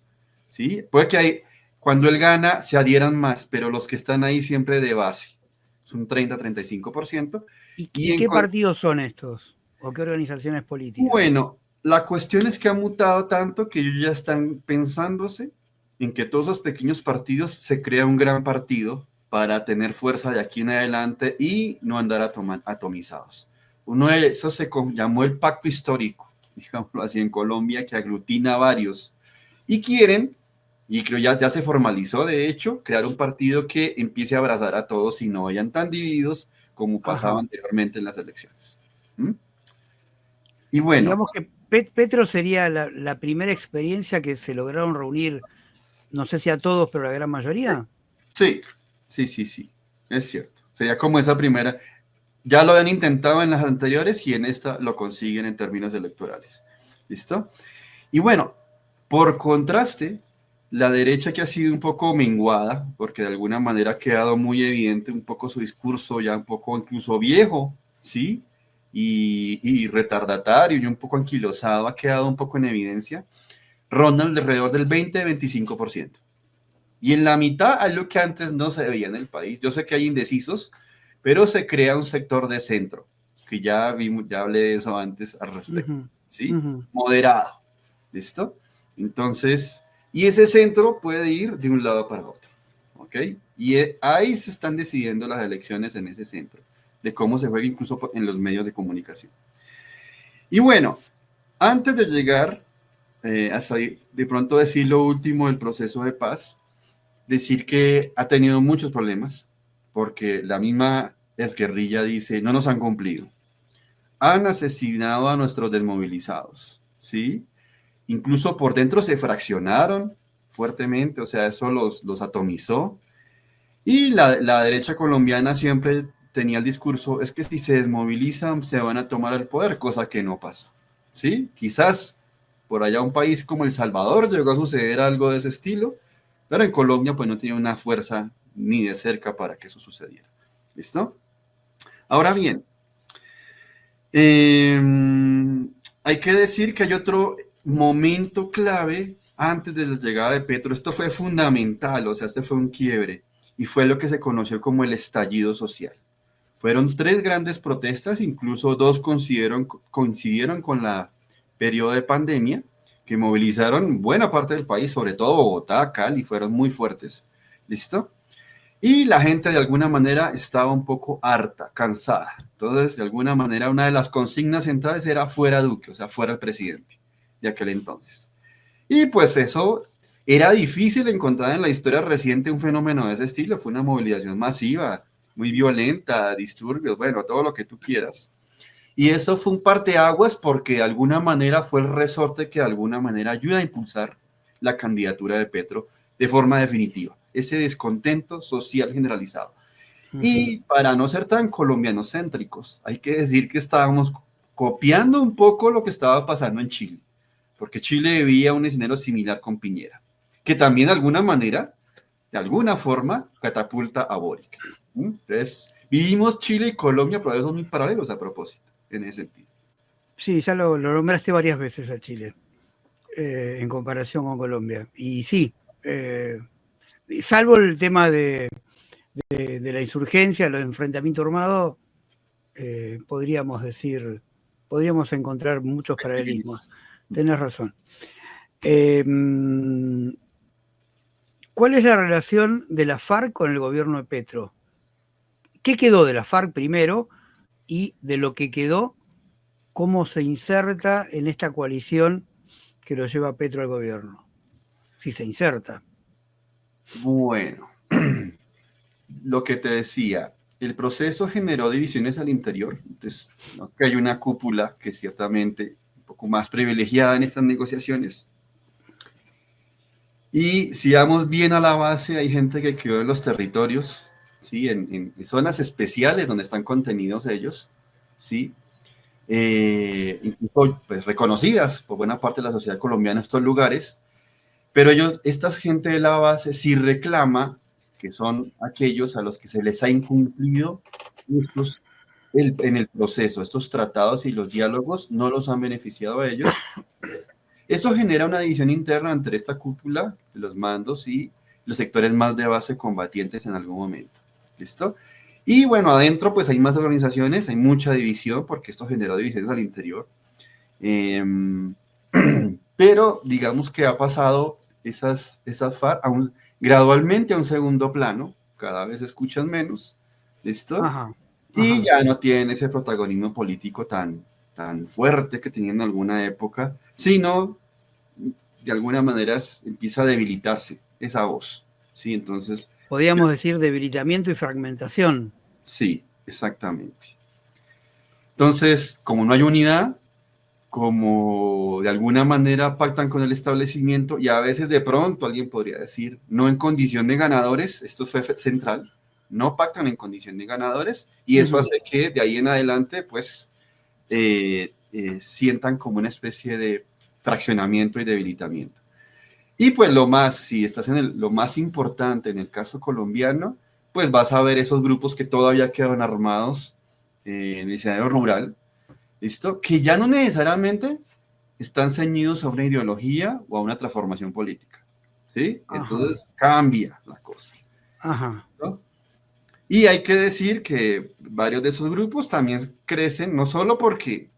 B: ¿sí? Puede que cuando él gana se adhieran más, pero los que están ahí siempre de base, es un 30-35%.
A: ¿Y qué partidos son estos? ¿O qué organizaciones políticas?
B: Bueno, la cuestión es que ha mutado tanto que ellos ya están pensándose en que todos los pequeños partidos se crea un gran partido para tener fuerza de aquí en adelante y no andar atomizados. Uno de esos se llamó el pacto histórico, digámoslo así, en Colombia, que aglutina a varios. Y quieren, y creo ya se formalizó de hecho, crear un partido que empiece a abrazar a todos y no vayan tan divididos como pasaba
A: Ajá.
B: anteriormente en las elecciones. ¿Mm? Y bueno,
A: Digamos que Petro sería la primera experiencia que se lograron reunir, no sé si a todos, pero a la gran mayoría.
B: sí, sí, es cierto. Sería como esa primera. Ya lo habían intentado en las anteriores y en esta lo consiguen en términos electorales. ¿Listo? Y bueno, por contraste, la derecha que ha sido un poco menguada, porque de alguna manera ha quedado muy evidente un poco su discurso, ya un poco incluso viejo, ¿sí? Y retardatario y un poco anquilosado, ha quedado un poco en evidencia, ronda alrededor del 20-25%. Y en la mitad hay lo que antes no se veía en el país. Yo sé que hay indecisos, pero se crea un sector de centro, que ya vimos, ya hablé de eso antes al respecto,
A: Ujú,
B: ¿sí?
A: ujú.
B: Moderado, ¿listo? Entonces, y ese centro puede ir de un lado para otro, ¿ok? Y ahí se están decidiendo las elecciones en ese centro, de cómo se juega incluso en los medios de comunicación. Y bueno, antes de llegar hasta de pronto decir lo último del proceso de paz, decir que ha tenido muchos problemas, porque la misma exguerrilla dice, no nos han cumplido. Han asesinado a nuestros desmovilizados, ¿sí? Incluso por dentro se fraccionaron fuertemente, o sea, eso los atomizó. Y la derecha colombiana siempre tenía el discurso, es que si se desmovilizan se van a tomar el poder, cosa que no pasó, ¿sí? Quizás por allá un país como El Salvador llegó a suceder algo de ese estilo, pero en Colombia pues no tenía una fuerza ni de cerca para que eso sucediera. ¿Listo? Ahora bien, hay que decir que hay otro momento clave antes de la llegada de Petro. Esto fue fundamental, o sea, este fue un quiebre y fue lo que se conoció como el estallido social. Fueron 3 grandes protestas, incluso 2 coincidieron con la periodo de pandemia, que movilizaron buena parte del país, sobre todo Bogotá, Cali, fueron muy fuertes. ¿Listo? Y la gente de alguna manera estaba un poco harta, cansada. Entonces, de alguna manera, una de las consignas centrales era fuera Duque, o sea, fuera el presidente de aquel entonces. Y pues eso era difícil encontrar en la historia reciente un fenómeno de ese estilo. Fue una movilización masiva, muy violenta, disturbios, bueno, todo lo que tú quieras. Y eso fue un parteaguas porque de alguna manera fue el resorte que de alguna manera ayuda a impulsar la candidatura de Petro de forma definitiva. Ese descontento social generalizado. Y para no ser tan colombianocéntricos, hay que decir que estábamos copiando un poco lo que estaba pasando en Chile, porque Chile vivía un escenario similar con Piñera, que también de alguna manera, de alguna forma, catapulta a Boric. Entonces, vivimos Chile y Colombia, pero son muy paralelos a propósito, en ese sentido.
A: Sí, ya lo nombraste varias veces a Chile, en comparación con Colombia. Y sí, salvo el tema de la insurgencia, los enfrentamientos armados, podríamos encontrar muchos paralelismos. Tenés razón. ¿Cuál es la relación de la FARC con el gobierno de Petro? ¿Qué quedó de la FARC primero? Y de lo que quedó, ¿cómo se inserta en esta coalición que lo lleva Petro al gobierno? Si se inserta.
B: Bueno, lo que te decía, el proceso generó divisiones al interior. Entonces, ¿no? Que hay una cúpula que ciertamente un poco más privilegiada en estas negociaciones. Y si vamos bien a la base, hay gente que quedó en los territorios, ¿sí? En zonas especiales donde están contenidos ellos, ¿sí? Incluso pues, reconocidas por buena parte de la sociedad colombiana estos lugares, pero esta gente de la base sí reclama que son aquellos a los que se les ha incumplido en el proceso, estos tratados y los diálogos no los han beneficiado a ellos. Eso genera una división interna entre esta cúpula de los mandos y los sectores más de base combatientes en algún momento. ¿Listo? Y bueno, adentro pues hay más organizaciones, hay mucha división porque esto generó divisiones al interior. Pero digamos que ha pasado esas FARC gradualmente a un segundo plano, cada vez escuchan menos, ¿listo?
A: Ajá.
B: Y ya no tienen ese protagonismo político tan fuerte que tenían en alguna época, sino de alguna manera empieza a debilitarse esa voz, ¿sí? Entonces...
A: Podríamos decir debilitamiento y fragmentación.
B: Sí, exactamente. Entonces, como no hay unidad, como de alguna manera pactan con el establecimiento y a veces de pronto alguien podría decir, no en condición de ganadores, esto fue central, no pactan en condición de ganadores y eso hace que de ahí en adelante pues sientan como una especie de fraccionamiento y debilitamiento. Y pues si estás en lo más importante en el caso colombiano, pues vas a ver esos grupos que todavía quedan armados en el escenario rural, ¿listo? Que ya no necesariamente están ceñidos a una ideología o a una transformación política, ¿sí? Ajá. Entonces cambia la cosa.
A: Ajá.
B: ¿No? Y hay que decir que varios de esos grupos también crecen, no solo porque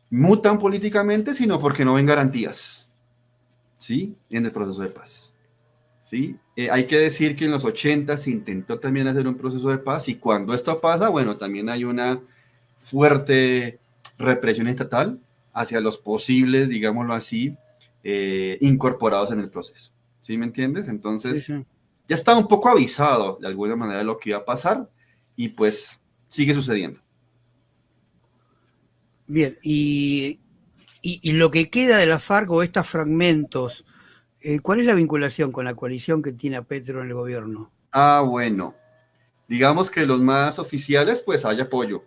B: mutan políticamente, sino porque no ven garantías, ¿sí? En el proceso de paz, ¿sí? Hay que decir que en los 80 se intentó también hacer un proceso de paz y cuando esto pasa, bueno, también hay una fuerte represión estatal hacia los posibles, digámoslo así, incorporados en el proceso. ¿Sí me entiendes? Entonces, sí. Ya estaba un poco avisado de alguna manera de lo que iba a pasar y pues sigue sucediendo.
A: Bien, y lo que queda de la FARC o estos fragmentos, ¿cuál es la vinculación con la coalición que tiene a Petro en el gobierno?
B: Ah, bueno, digamos que los más oficiales, pues hay apoyo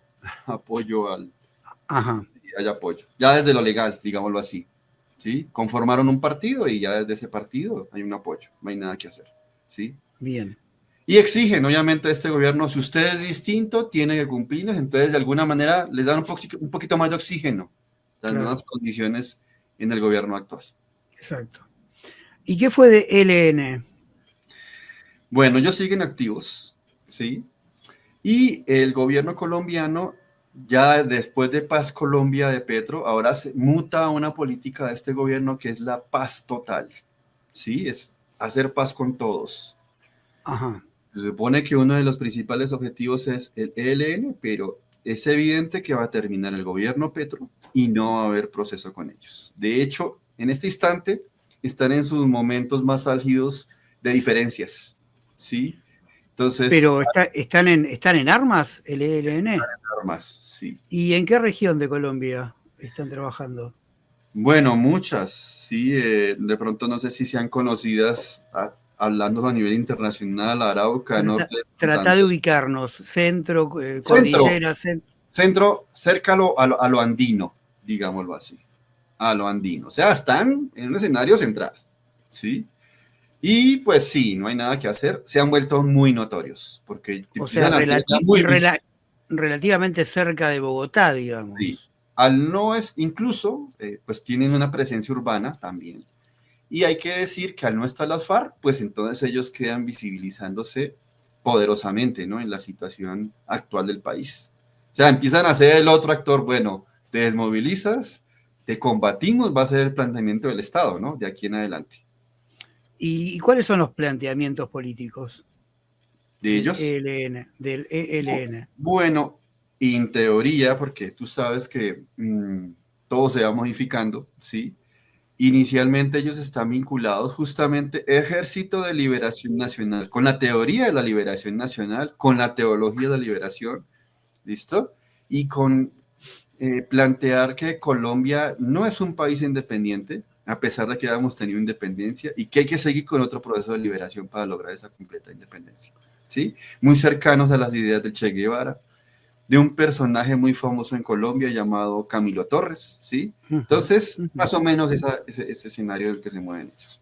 B: al...
A: Ajá.
B: Hay apoyo, ya desde lo legal, digámoslo así, ¿sí? Conformaron un partido y ya desde ese partido hay un apoyo, no hay nada que hacer, ¿sí?
A: Bien.
B: Y exigen, obviamente, a este gobierno, si usted es distinto, tiene que cumplirles, entonces de alguna manera les dan un poquito más de oxígeno, las nuevas condiciones en el gobierno actual.
A: Exacto. ¿Y qué fue de ELN?
B: Bueno, ellos siguen activos, ¿sí? Y el gobierno colombiano, ya después de Paz Colombia de Petro, ahora se muta a una política de este gobierno que es la paz total, ¿sí? Es hacer paz con todos.
A: Ajá.
B: Se supone que uno de los principales objetivos es el ELN, pero es evidente que va a terminar el gobierno Petro y no va a haber proceso con ellos. De hecho, en este instante están en sus momentos más álgidos de diferencias, ¿sí? Entonces,
A: Pero están en armas el ELN.
B: armas, sí.
A: ¿Y en qué región de Colombia están trabajando?
B: Bueno, muchas, sí. De pronto no sé si sean conocidas, hablándolo a nivel internacional, Arauca, Norte de
A: Trata de
B: Santander.
A: ubicarnos, centro,
B: Centro,
A: cordillera,
B: centro, cerca a lo andino, digámoslo así, a lo andino. O sea, están en un escenario central, ¿sí? Y pues sí, no hay nada que hacer. Se han vuelto muy notorios, porque
A: o sea,
B: empiezan a ser ya muy visibles.
A: relativamente cerca de Bogotá,
B: Sí.
A: digamos.
B: Al no es, incluso, pues tienen una presencia urbana también. Y hay que decir que al no estar las FARC, pues entonces ellos quedan visibilizándose poderosamente, ¿no? En la situación actual del país. O sea, empiezan a ser el otro actor, bueno, te desmovilizas, te combatimos, va a ser el planteamiento del Estado, ¿no? De aquí en adelante.
A: ¿Y cuáles son los planteamientos políticos
B: De ellos,
A: Del ELN?
B: bueno, en teoría, porque tú sabes que todo se va modificando, ¿sí? Inicialmente ellos están vinculados justamente Ejército de Liberación Nacional, con la teoría de la liberación nacional, con la teología de la liberación, ¿listo? Y con plantear que Colombia no es un país independiente, a pesar de que hayamos tenido independencia, y que hay que seguir con otro proceso de liberación para lograr esa completa independencia, ¿sí? Muy cercanos a las ideas de Che Guevara, de un personaje muy famoso en Colombia llamado Camilo Torres, ¿sí? Entonces, más o menos ese escenario en el que se mueven ellos.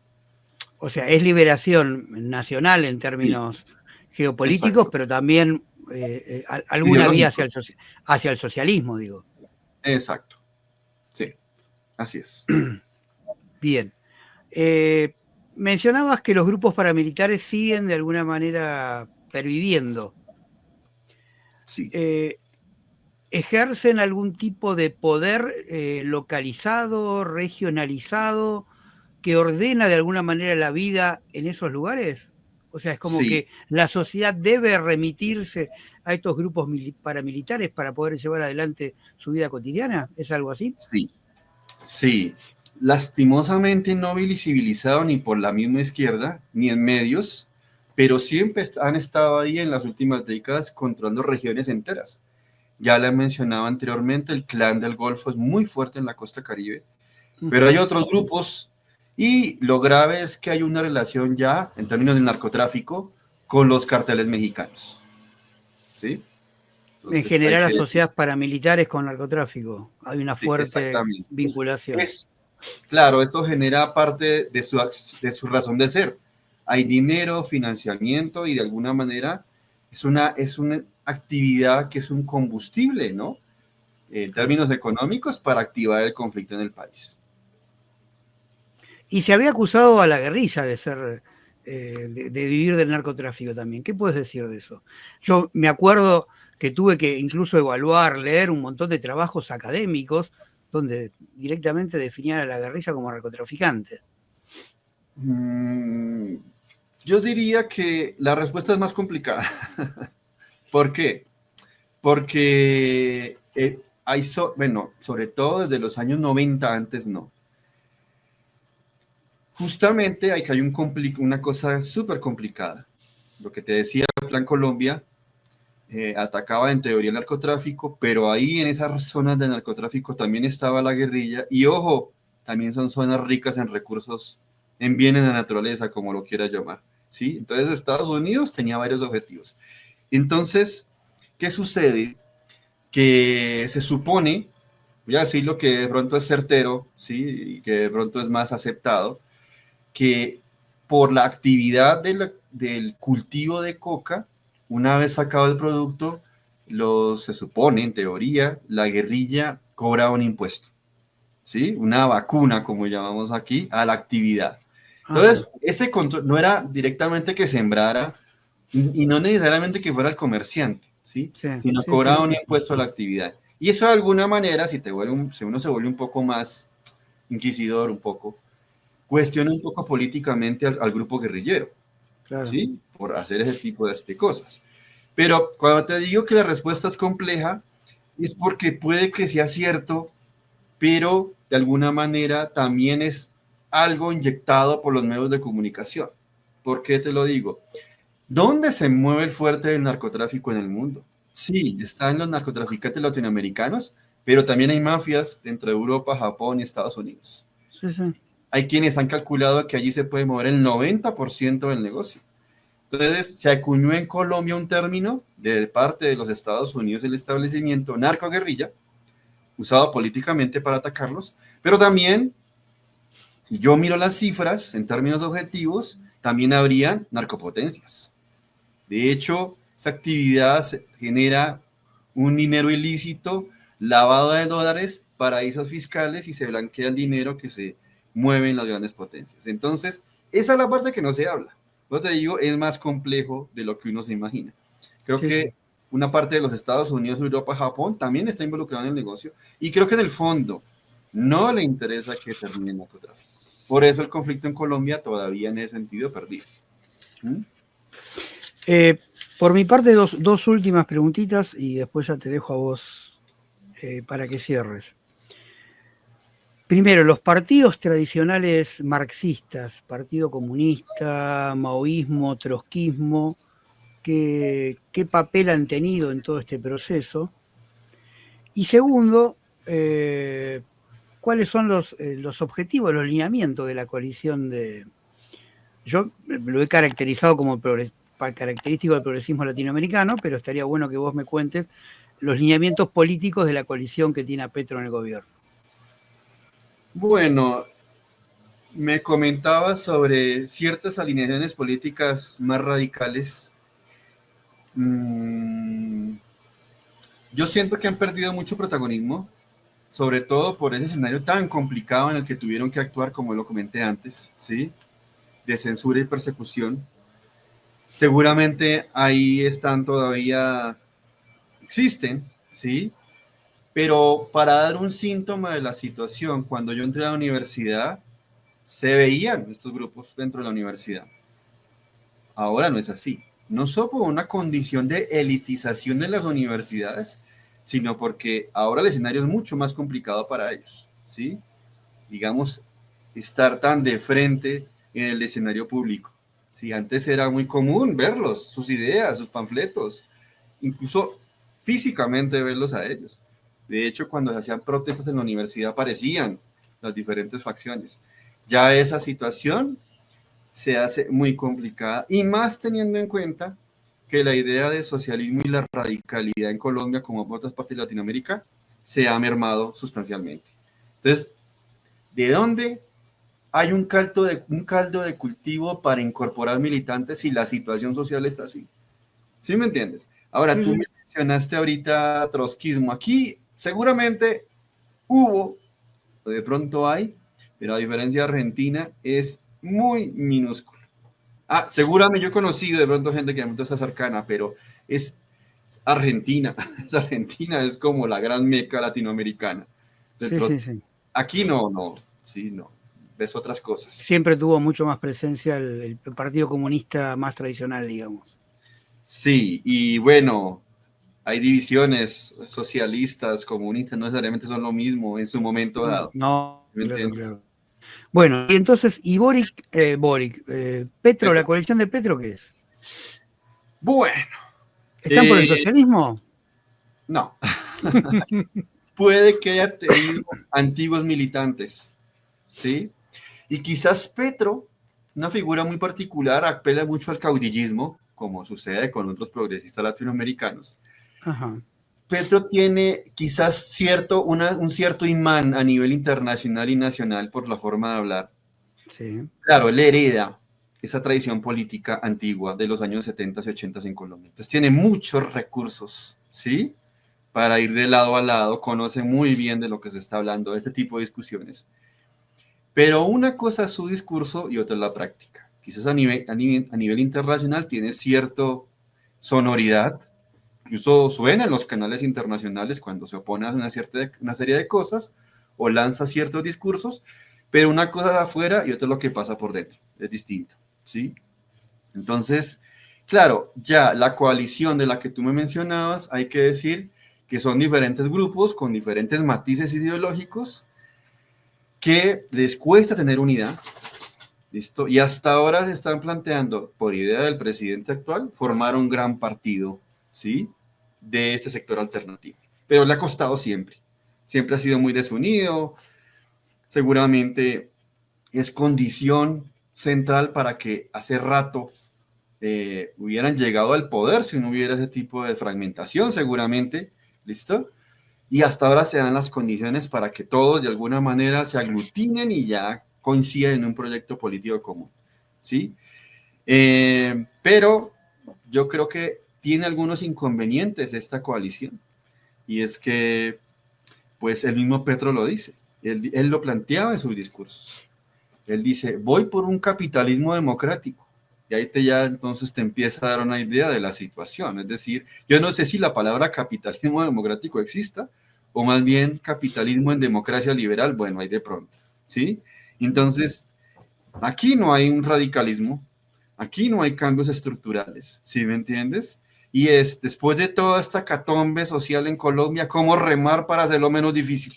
A: O sea, es liberación nacional en
B: Sí,
A: términos geopolíticos,
B: exacto.
A: pero también alguna vía
B: Ideológico.
A: hacia el socialismo, digo.
B: Exacto. Sí, así es.
A: Bien. Mencionabas que los grupos paramilitares siguen de alguna manera perviviendo.
B: Sí,
A: Eh, ¿Ejercen algún tipo de poder localizado, regionalizado, que ordena de alguna manera la vida en esos lugares? O sea, es como
B: sí,
A: que la sociedad debe remitirse a estos grupos paramilitares para poder llevar adelante su vida cotidiana. ¿Es algo así?
B: sí, sí. Lastimosamente no visibilizado ni por la misma izquierda, ni en medios, pero siempre han estado ahí en las últimas décadas controlando regiones enteras. Ya le mencionaba anteriormente, el Clan del Golfo es muy fuerte en la costa Caribe, pero hay otros grupos y lo grave es que hay una relación ya en términos de narcotráfico con los carteles mexicanos, ¿sí?
A: En
B: Entonces hay
A: general
B: que decir,
A: asociadas paramilitares con narcotráfico. Hay una
B: sí,
A: fuerte
B: exactamente.
A: vinculación.
B: Claro, eso genera parte de su razón de ser. Hay dinero, financiamiento y de alguna manera es una actividad que es un combustible, ¿no? En
A: Claro.
B: términos económicos para activar el conflicto en el país.
A: Y se había acusado a la guerrilla de ser, de vivir del narcotráfico también. ¿Qué puedes decir de eso? Yo me acuerdo que tuve que incluso evaluar, leer un montón de trabajos académicos donde directamente definían a la guerrilla como narcotraficante.
B: Mm, yo diría que la respuesta es más complicada. ¿Por qué? Porque bueno, sobre todo desde los años 90 antes no. Justamente hay una cosa súper complicada. Lo que te decía, Plan Colombia atacaba en teoría el narcotráfico, pero ahí en esas zonas de narcotráfico también estaba la guerrilla y ojo, también son zonas ricas en recursos, en bienes de la naturaleza, como lo quieras llamar. ¿Sí? Entonces Estados Unidos tenía varios objetivos. Entonces, ¿qué sucede? Que se supone, voy a decir lo que de pronto es certero, ¿sí? Y que de pronto es más aceptado, que por la actividad del cultivo de coca, una vez sacado el producto, se supone, en teoría, la guerrilla cobra un impuesto. ¿sí? Una vacuna, como llamamos aquí, a la actividad. Entonces,
A: Ajá.
B: ese control no era directamente que sembrara y no necesariamente que fuera el comerciante, ¿sí?
A: Sí,
B: Sino
A: sí, sí,
B: cobraba un
A: sí, sí.
B: impuesto a la actividad. Y eso de alguna manera, si uno se vuelve un poco más inquisidor, un poco, cuestiona un poco políticamente al grupo guerrillero,
A: Claro.
B: ¿sí? Por hacer ese tipo de cosas. Pero cuando te digo que la respuesta es compleja, es porque puede que sea cierto, pero de alguna manera también es algo inyectado por los medios de comunicación. ¿Por qué te lo digo? ¿Dónde se mueve el fuerte del narcotráfico en el mundo? Sí, están los narcotraficantes latinoamericanos, pero también hay mafias entre Europa, Japón y Estados Unidos.
A: Sí, sí.
B: Hay quienes han calculado que allí se puede mover el 90% del negocio. Entonces, se acuñó en Colombia un término de parte de los Estados Unidos, el establecimiento narcoguerrilla, usado políticamente para atacarlos, pero también, si yo miro las cifras en términos objetivos, también habría narcopotencias. De hecho, esa actividad genera un dinero ilícito, lavado de dólares, paraísos fiscales y se blanquea el dinero que se mueve en las grandes potencias. Entonces, esa es la parte que no se habla. Yo te digo, es más complejo de lo que uno se imagina. Creo
A: Sí, sí.
B: que una parte de los Estados Unidos, Europa, Japón también está involucrado en el negocio y creo que en el fondo no le interesa que termine el narcotráfico. Por eso el conflicto en Colombia todavía en ese sentido perdido. ¿Mm?
A: Eh, por mi parte, dos últimas preguntitas y después ya te dejo a vos para que cierres. Primero, los partidos tradicionales marxistas, Partido Comunista, Maoísmo, Trotskismo, ¿qué papel han tenido en todo este proceso? Y segundo, ¿cuáles son los objetivos, los lineamientos de la coalición de... Yo lo he caracterizado como característico del progresismo latinoamericano, pero estaría bueno que vos me cuentes los lineamientos políticos de la coalición que tiene a Petro en el gobierno.
B: Bueno, me comentaba sobre ciertas alineaciones políticas más radicales. Mm, yo siento que han perdido mucho protagonismo, sobre todo por ese escenario tan complicado en el que tuvieron que actuar, como lo comenté antes, ¿sí? De censura y persecución. Seguramente ahí están todavía, existen, ¿sí? Pero para dar un síntoma de la situación, cuando yo entré a la universidad, se veían estos grupos dentro de la universidad. Ahora no es así. No solo por una condición de elitización de las universidades, sino porque ahora el escenario es mucho más complicado para ellos, ¿sí? Digamos, estar tan de frente en el escenario público. Sí, antes era muy común verlos, sus ideas, sus panfletos, incluso físicamente verlos a ellos. De hecho, cuando se hacían protestas en la universidad aparecían las diferentes facciones. Ya esa situación se hace muy complicada y más teniendo en cuenta que la idea de socialismo y la radicalidad en Colombia, como en otras partes de Latinoamérica, se ha mermado sustancialmente. Entonces, ¿de dónde hay un caldo de cultivo para incorporar militantes si la situación social está así? ¿Sí me entiendes? Ahora,
A: Sí,
B: tú
A: sí.
B: me mencionaste ahorita trotskismo. Aquí seguramente hubo, o de pronto hay, pero a diferencia de Argentina, es muy minúsculo. Ah, seguramente yo he conocido de pronto gente que de pronto está cercana, pero es Argentina. Es Argentina, es como la gran meca latinoamericana.
A: Sí, sí, sí.
B: Aquí no, no, sí, no. Ves otras cosas.
A: Siempre tuvo mucho más presencia el Partido Comunista más tradicional, digamos.
B: Sí, y bueno, hay divisiones socialistas, comunistas, no necesariamente son lo mismo en su momento dado.
A: No,
B: ¿Me
A: claro,
B: entiendes?
A: claro. Bueno, y entonces, y Boric, Petro, la
B: Petro.
A: coalición de Petro, ¿qué es?
B: Bueno,
A: ¿Están por el
B: eh,
A: socialismo?
B: no. Puede que haya tenido antiguos militantes, ¿sí? Y quizás Petro, una figura muy particular, apela mucho al caudillismo, como sucede con otros progresistas latinoamericanos.
A: Ajá,
B: Petro tiene quizás un cierto imán a nivel internacional y nacional por la forma de hablar.
A: sí.
B: Claro, él hereda esa tradición política antigua de los años 70 y 80 en Colombia. Entonces tiene muchos recursos, ¿sí? para ir de lado a lado, conoce muy bien de lo que se está hablando, de este tipo de discusiones. Pero una cosa es su discurso y otra es la práctica. Quizás a nivel internacional tiene cierta sonoridad, incluso suena en los canales internacionales cuando se opone a una serie de cosas o lanza ciertos discursos, pero una cosa de afuera y otra es lo que pasa por dentro, es distinto, ¿sí? Entonces, claro, ya la coalición de la que tú me mencionabas, hay que decir que son diferentes grupos con diferentes matices ideológicos que les cuesta tener unidad, ¿listo? Y hasta ahora se están planteando, por idea del presidente actual, formar un gran partido, ¿sí? De este sector alternativo. Pero le ha costado siempre. Siempre ha sido muy desunido. Seguramente es condición central para que hace rato hubieran llegado al poder si no hubiera ese tipo de fragmentación, seguramente, ¿listo? Y hasta ahora se dan las condiciones para que todos de alguna manera se aglutinen y ya coinciden en un proyecto político común, ¿sí? Pero yo creo que tiene algunos inconvenientes esta coalición, y es que, pues el mismo Petro lo dice, él lo planteaba en sus discursos. Él dice, voy por un capitalismo democrático. Y ahí ya entonces te empieza a dar una idea de la situación. Es decir, yo no sé si la palabra capitalismo democrático exista o más bien capitalismo en democracia liberal. Bueno, hay de pronto, ¿sí? Entonces, aquí no hay un radicalismo, aquí no hay cambios estructurales, ¿sí me entiendes? Y es, después de toda esta catombe social en Colombia, ¿cómo remar para hacerlo menos difícil?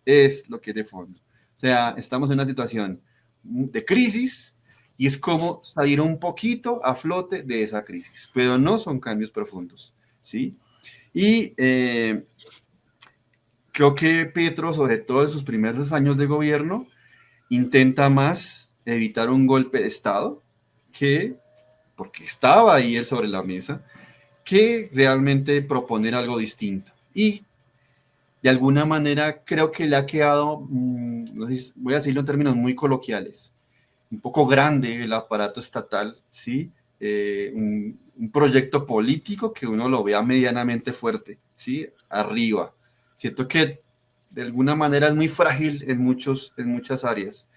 B: Es lo que es de fondo. O sea, estamos en una situación de crisis y es como salir un poquito a flote de esa crisis, pero no son cambios profundos, ¿sí? Y creo que Petro, sobre todo en sus primeros años de gobierno, intenta más evitar un golpe de Estado, que, porque estaba ahí él sobre la mesa, que realmente proponer algo distinto. Y de alguna manera creo que le ha quedado, no sé, voy a decirlo en términos muy coloquiales, un poco grande el aparato estatal, ¿sí? Un proyecto político que uno lo vea medianamente fuerte, ¿sí? Arriba. Siento que de alguna manera es muy frágil en muchas áreas.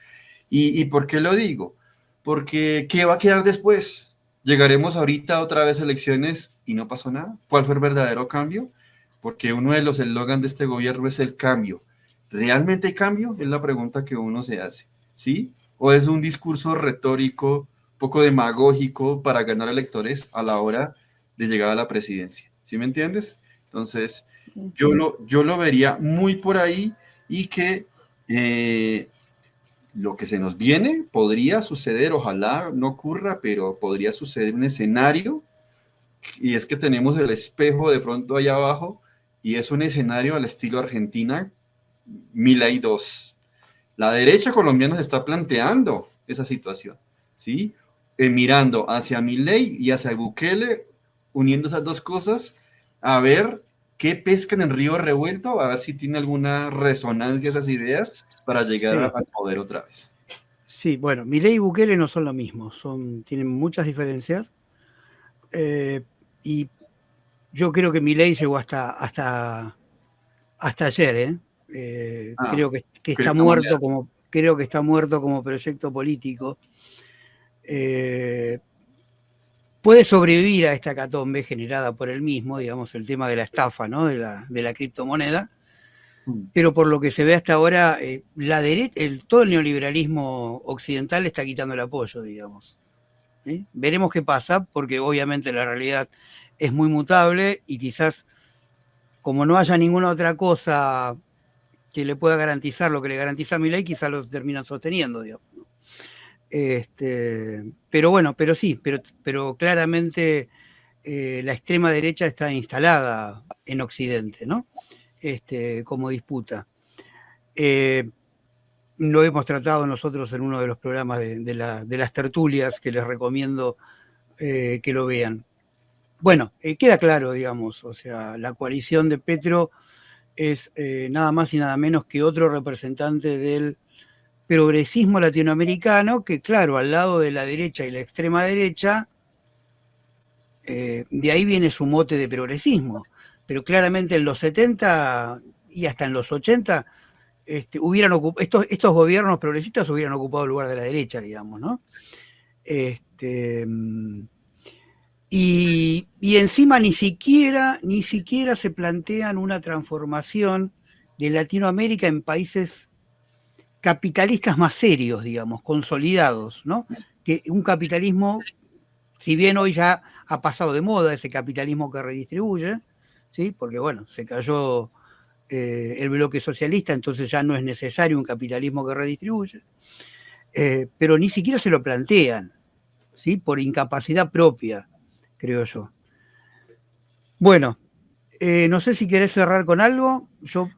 B: ¿Y por qué lo digo? Porque ¿qué va a quedar después? Llegaremos ahorita otra vez a elecciones y no pasó nada. ¿Cuál fue el verdadero cambio? Porque uno de los eslogans de este gobierno es el cambio. ¿Realmente hay cambio? Es la pregunta que uno se hace, ¿sí? ¿O es un discurso retórico, poco demagógico para ganar electores a la hora de llegar a la presidencia? ¿Sí me entiendes? Entonces, yo lo vería muy por ahí y que lo que se nos viene podría suceder, ojalá no ocurra, pero podría suceder un escenario, y es que tenemos el espejo de pronto ahí abajo, y es un escenario al estilo Argentina, Milei 2. La derecha colombiana se está planteando esa situación, ¿sí? Mirando hacia Milei y hacia Bukele, uniendo esas dos cosas, a ver qué pescan en río revuelto, a ver si tiene alguna resonancia esas ideas para llegar
A: Sí,
B: al poder otra vez.
A: sí, bueno, Milei y Bukele no son lo mismo, tienen muchas diferencias. eh, y yo creo que Milei llegó hasta ayer, ¿eh?
B: Ah,
A: Creo que está
B: criptomoneda.
A: muerto creo que está muerto como proyecto político. Eh, Puede sobrevivir a esta catombe generada por él mismo, digamos, el tema de la estafa, ¿no? De la criptomoneda, pero por lo que se ve hasta ahora, todo el neoliberalismo occidental está quitando el apoyo, digamos. ¿Sí? Veremos qué pasa, porque obviamente la realidad es muy mutable y quizás, como no haya ninguna otra cosa que le pueda garantizar lo que le garantiza a Milei, quizás lo terminan sosteniendo, digamos. Pero bueno, pero sí, pero claramente la extrema derecha está instalada en Occidente, ¿no? Como disputa. Eh, lo hemos tratado nosotros en uno de los programas de las tertulias que les recomiendo que lo vean. Bueno, queda claro, digamos, o sea, la coalición de Petro es nada más y nada menos que otro representante del progresismo latinoamericano que, claro, al lado de la derecha y la extrema derecha, de ahí viene su mote de progresismo, pero claramente en los 70 y hasta en los 80 estos gobiernos progresistas hubieran ocupado el lugar de la derecha, digamos, ¿no? Y encima ni siquiera se plantean una transformación de Latinoamérica en países capitalistas más serios, digamos, consolidados, ¿no? Que un capitalismo, si bien hoy ya ha pasado de moda ese capitalismo que redistribuye, ¿sí? Porque bueno, se cayó el bloque socialista, entonces ya no es necesario un capitalismo que redistribuye, pero ni siquiera se lo plantean, ¿sí? Por incapacidad propia, creo yo. Bueno, no sé si querés cerrar con algo, yo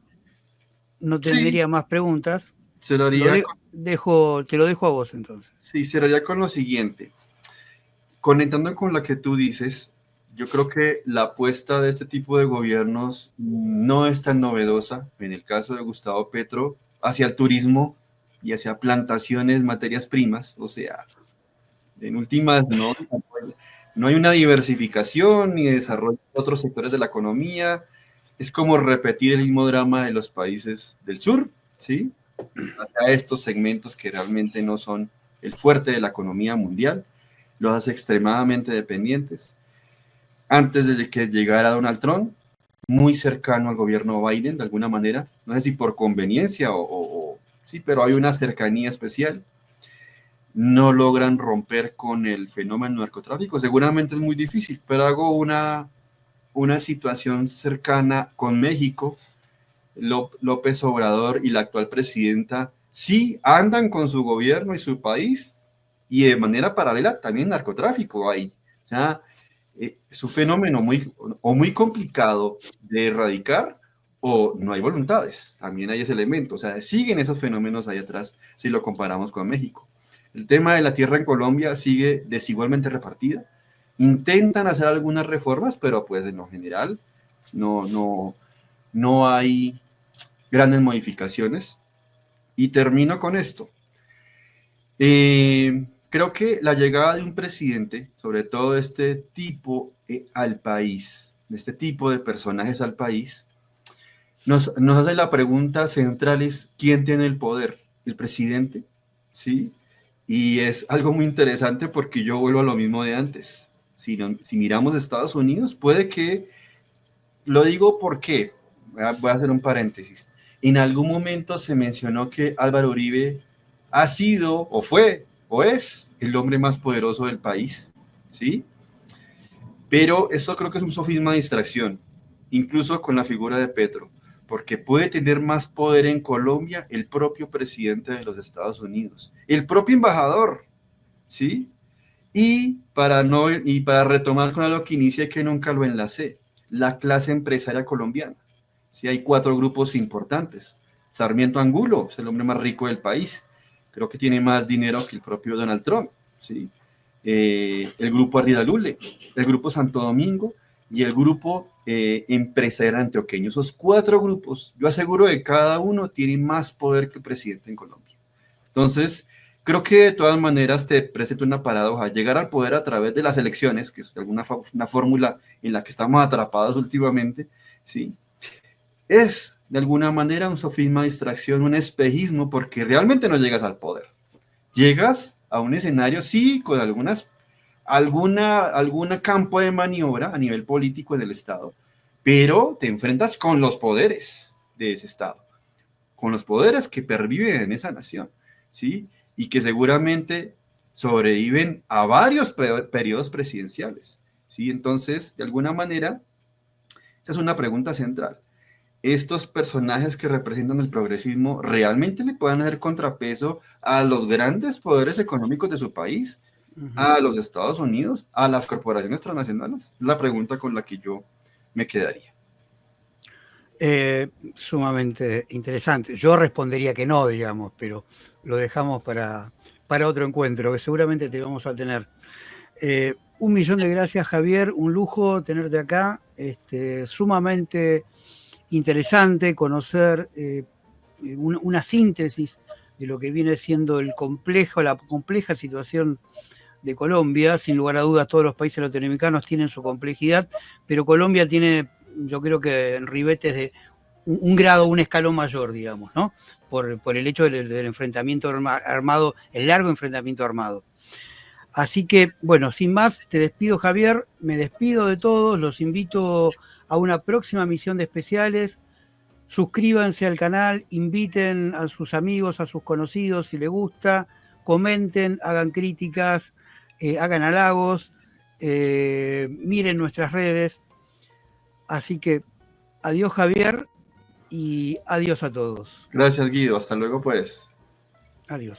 A: no
B: Sí,
A: tendría más preguntas,
B: cerraría con,
A: te lo dejo a vos entonces.
B: sí, cerraría con lo siguiente. Conectando con la que tú dices, yo creo que la apuesta de este tipo de gobiernos no es tan novedosa. En el caso de Gustavo Petro, hacia el turismo y hacia plantaciones, materias primas, o sea, en últimas no hay una diversificación ni desarrollo de otros sectores de la economía. Es como repetir el mismo drama de los países del sur, ¿sí? Hacia estos segmentos que realmente no son el fuerte de la economía mundial, los hace extremadamente dependientes. Antes de que llegara Donald Trump, muy cercano al gobierno Biden de alguna manera, no sé si por conveniencia sí, pero hay una cercanía especial. No logran romper con el fenómeno narcotráfico. Seguramente es muy difícil, pero hago una situación cercana con México. López Obrador y la actual presidenta sí andan con su gobierno y su país, y de manera paralela también narcotráfico hay. O sea, es un fenómeno muy complicado de erradicar, o no hay voluntades. También hay ese elemento. O sea, siguen esos fenómenos ahí atrás si lo comparamos con México. El tema de la tierra en Colombia sigue desigualmente repartida. Intentan hacer algunas reformas, pero pues en lo general no hay grandes modificaciones. Y termino con esto. Creo que la llegada de un presidente, sobre todo de este tipo al país, de este tipo de personajes al país, nos hace la pregunta central es, ¿quién tiene el poder? ¿El presidente? ¿Sí? Y es algo muy interesante porque yo vuelvo a lo mismo de antes. Si miramos Estados Unidos, puede que, lo digo porque, voy a hacer un paréntesis, en algún momento se mencionó que Álvaro Uribe ha sido, o fue, o es el hombre más poderoso del país, ¿sí? Pero eso creo que es un sofisma de distracción, incluso con la figura de Petro, porque puede tener más poder en Colombia el propio presidente de los Estados Unidos, el propio embajador, ¿sí? Y para retomar con algo que inicia que nunca lo enlacé, la clase empresaria colombiana. Sí, hay 4 grupos importantes. Sarmiento Angulo es el hombre más rico del país. Creo que tiene más dinero que el propio Donald Trump. ¿Sí? El grupo Ardila Lule, el grupo Santo Domingo y el grupo empresarial antioqueño. Esos 4 grupos, yo aseguro que cada uno tiene más poder que el presidente en Colombia. Entonces, creo que de todas maneras te presento una paradoja. Llegar al poder a través de las elecciones, que es una fórmula en la que estamos atrapados últimamente, ¿sí? Es de alguna manera un sofisma de distracción, un espejismo, porque realmente no llegas al poder. Llegas a un escenario, sí, con alguna campo de maniobra a nivel político en el Estado, pero te enfrentas con los poderes de ese Estado, con los poderes que perviven en esa nación, ¿sí? Y que seguramente sobreviven a varios periodos presidenciales, ¿sí? Entonces, de alguna manera, esa es una pregunta central. ¿Estos personajes que representan el progresismo realmente le pueden hacer contrapeso a los grandes poderes económicos de su país, a los Estados Unidos, a las corporaciones transnacionales? Es la pregunta con la que yo me quedaría.
A: Sumamente interesante. Yo respondería que no, digamos, pero lo dejamos para otro encuentro, que seguramente te vamos a tener. 1.000.000 de gracias, Javier. Un lujo tenerte acá. Sumamente interesante conocer una síntesis de lo que viene siendo la compleja situación de Colombia. Sin lugar a dudas, todos los países latinoamericanos tienen su complejidad, pero Colombia tiene yo creo que en ribetes de un grado, un escalón mayor, digamos, ¿no? Por el hecho del enfrentamiento armado, el largo enfrentamiento armado. Así que, bueno, sin más, te despido, Javier, me despido de todos, los invito a una próxima misión de especiales. Suscríbanse al canal, inviten a sus amigos, a sus conocidos si les gusta, comenten, hagan críticas, hagan halagos, miren nuestras redes. Así que adiós, Javier, y adiós a todos.
B: Gracias, Guido. Hasta luego, pues.
A: Adiós.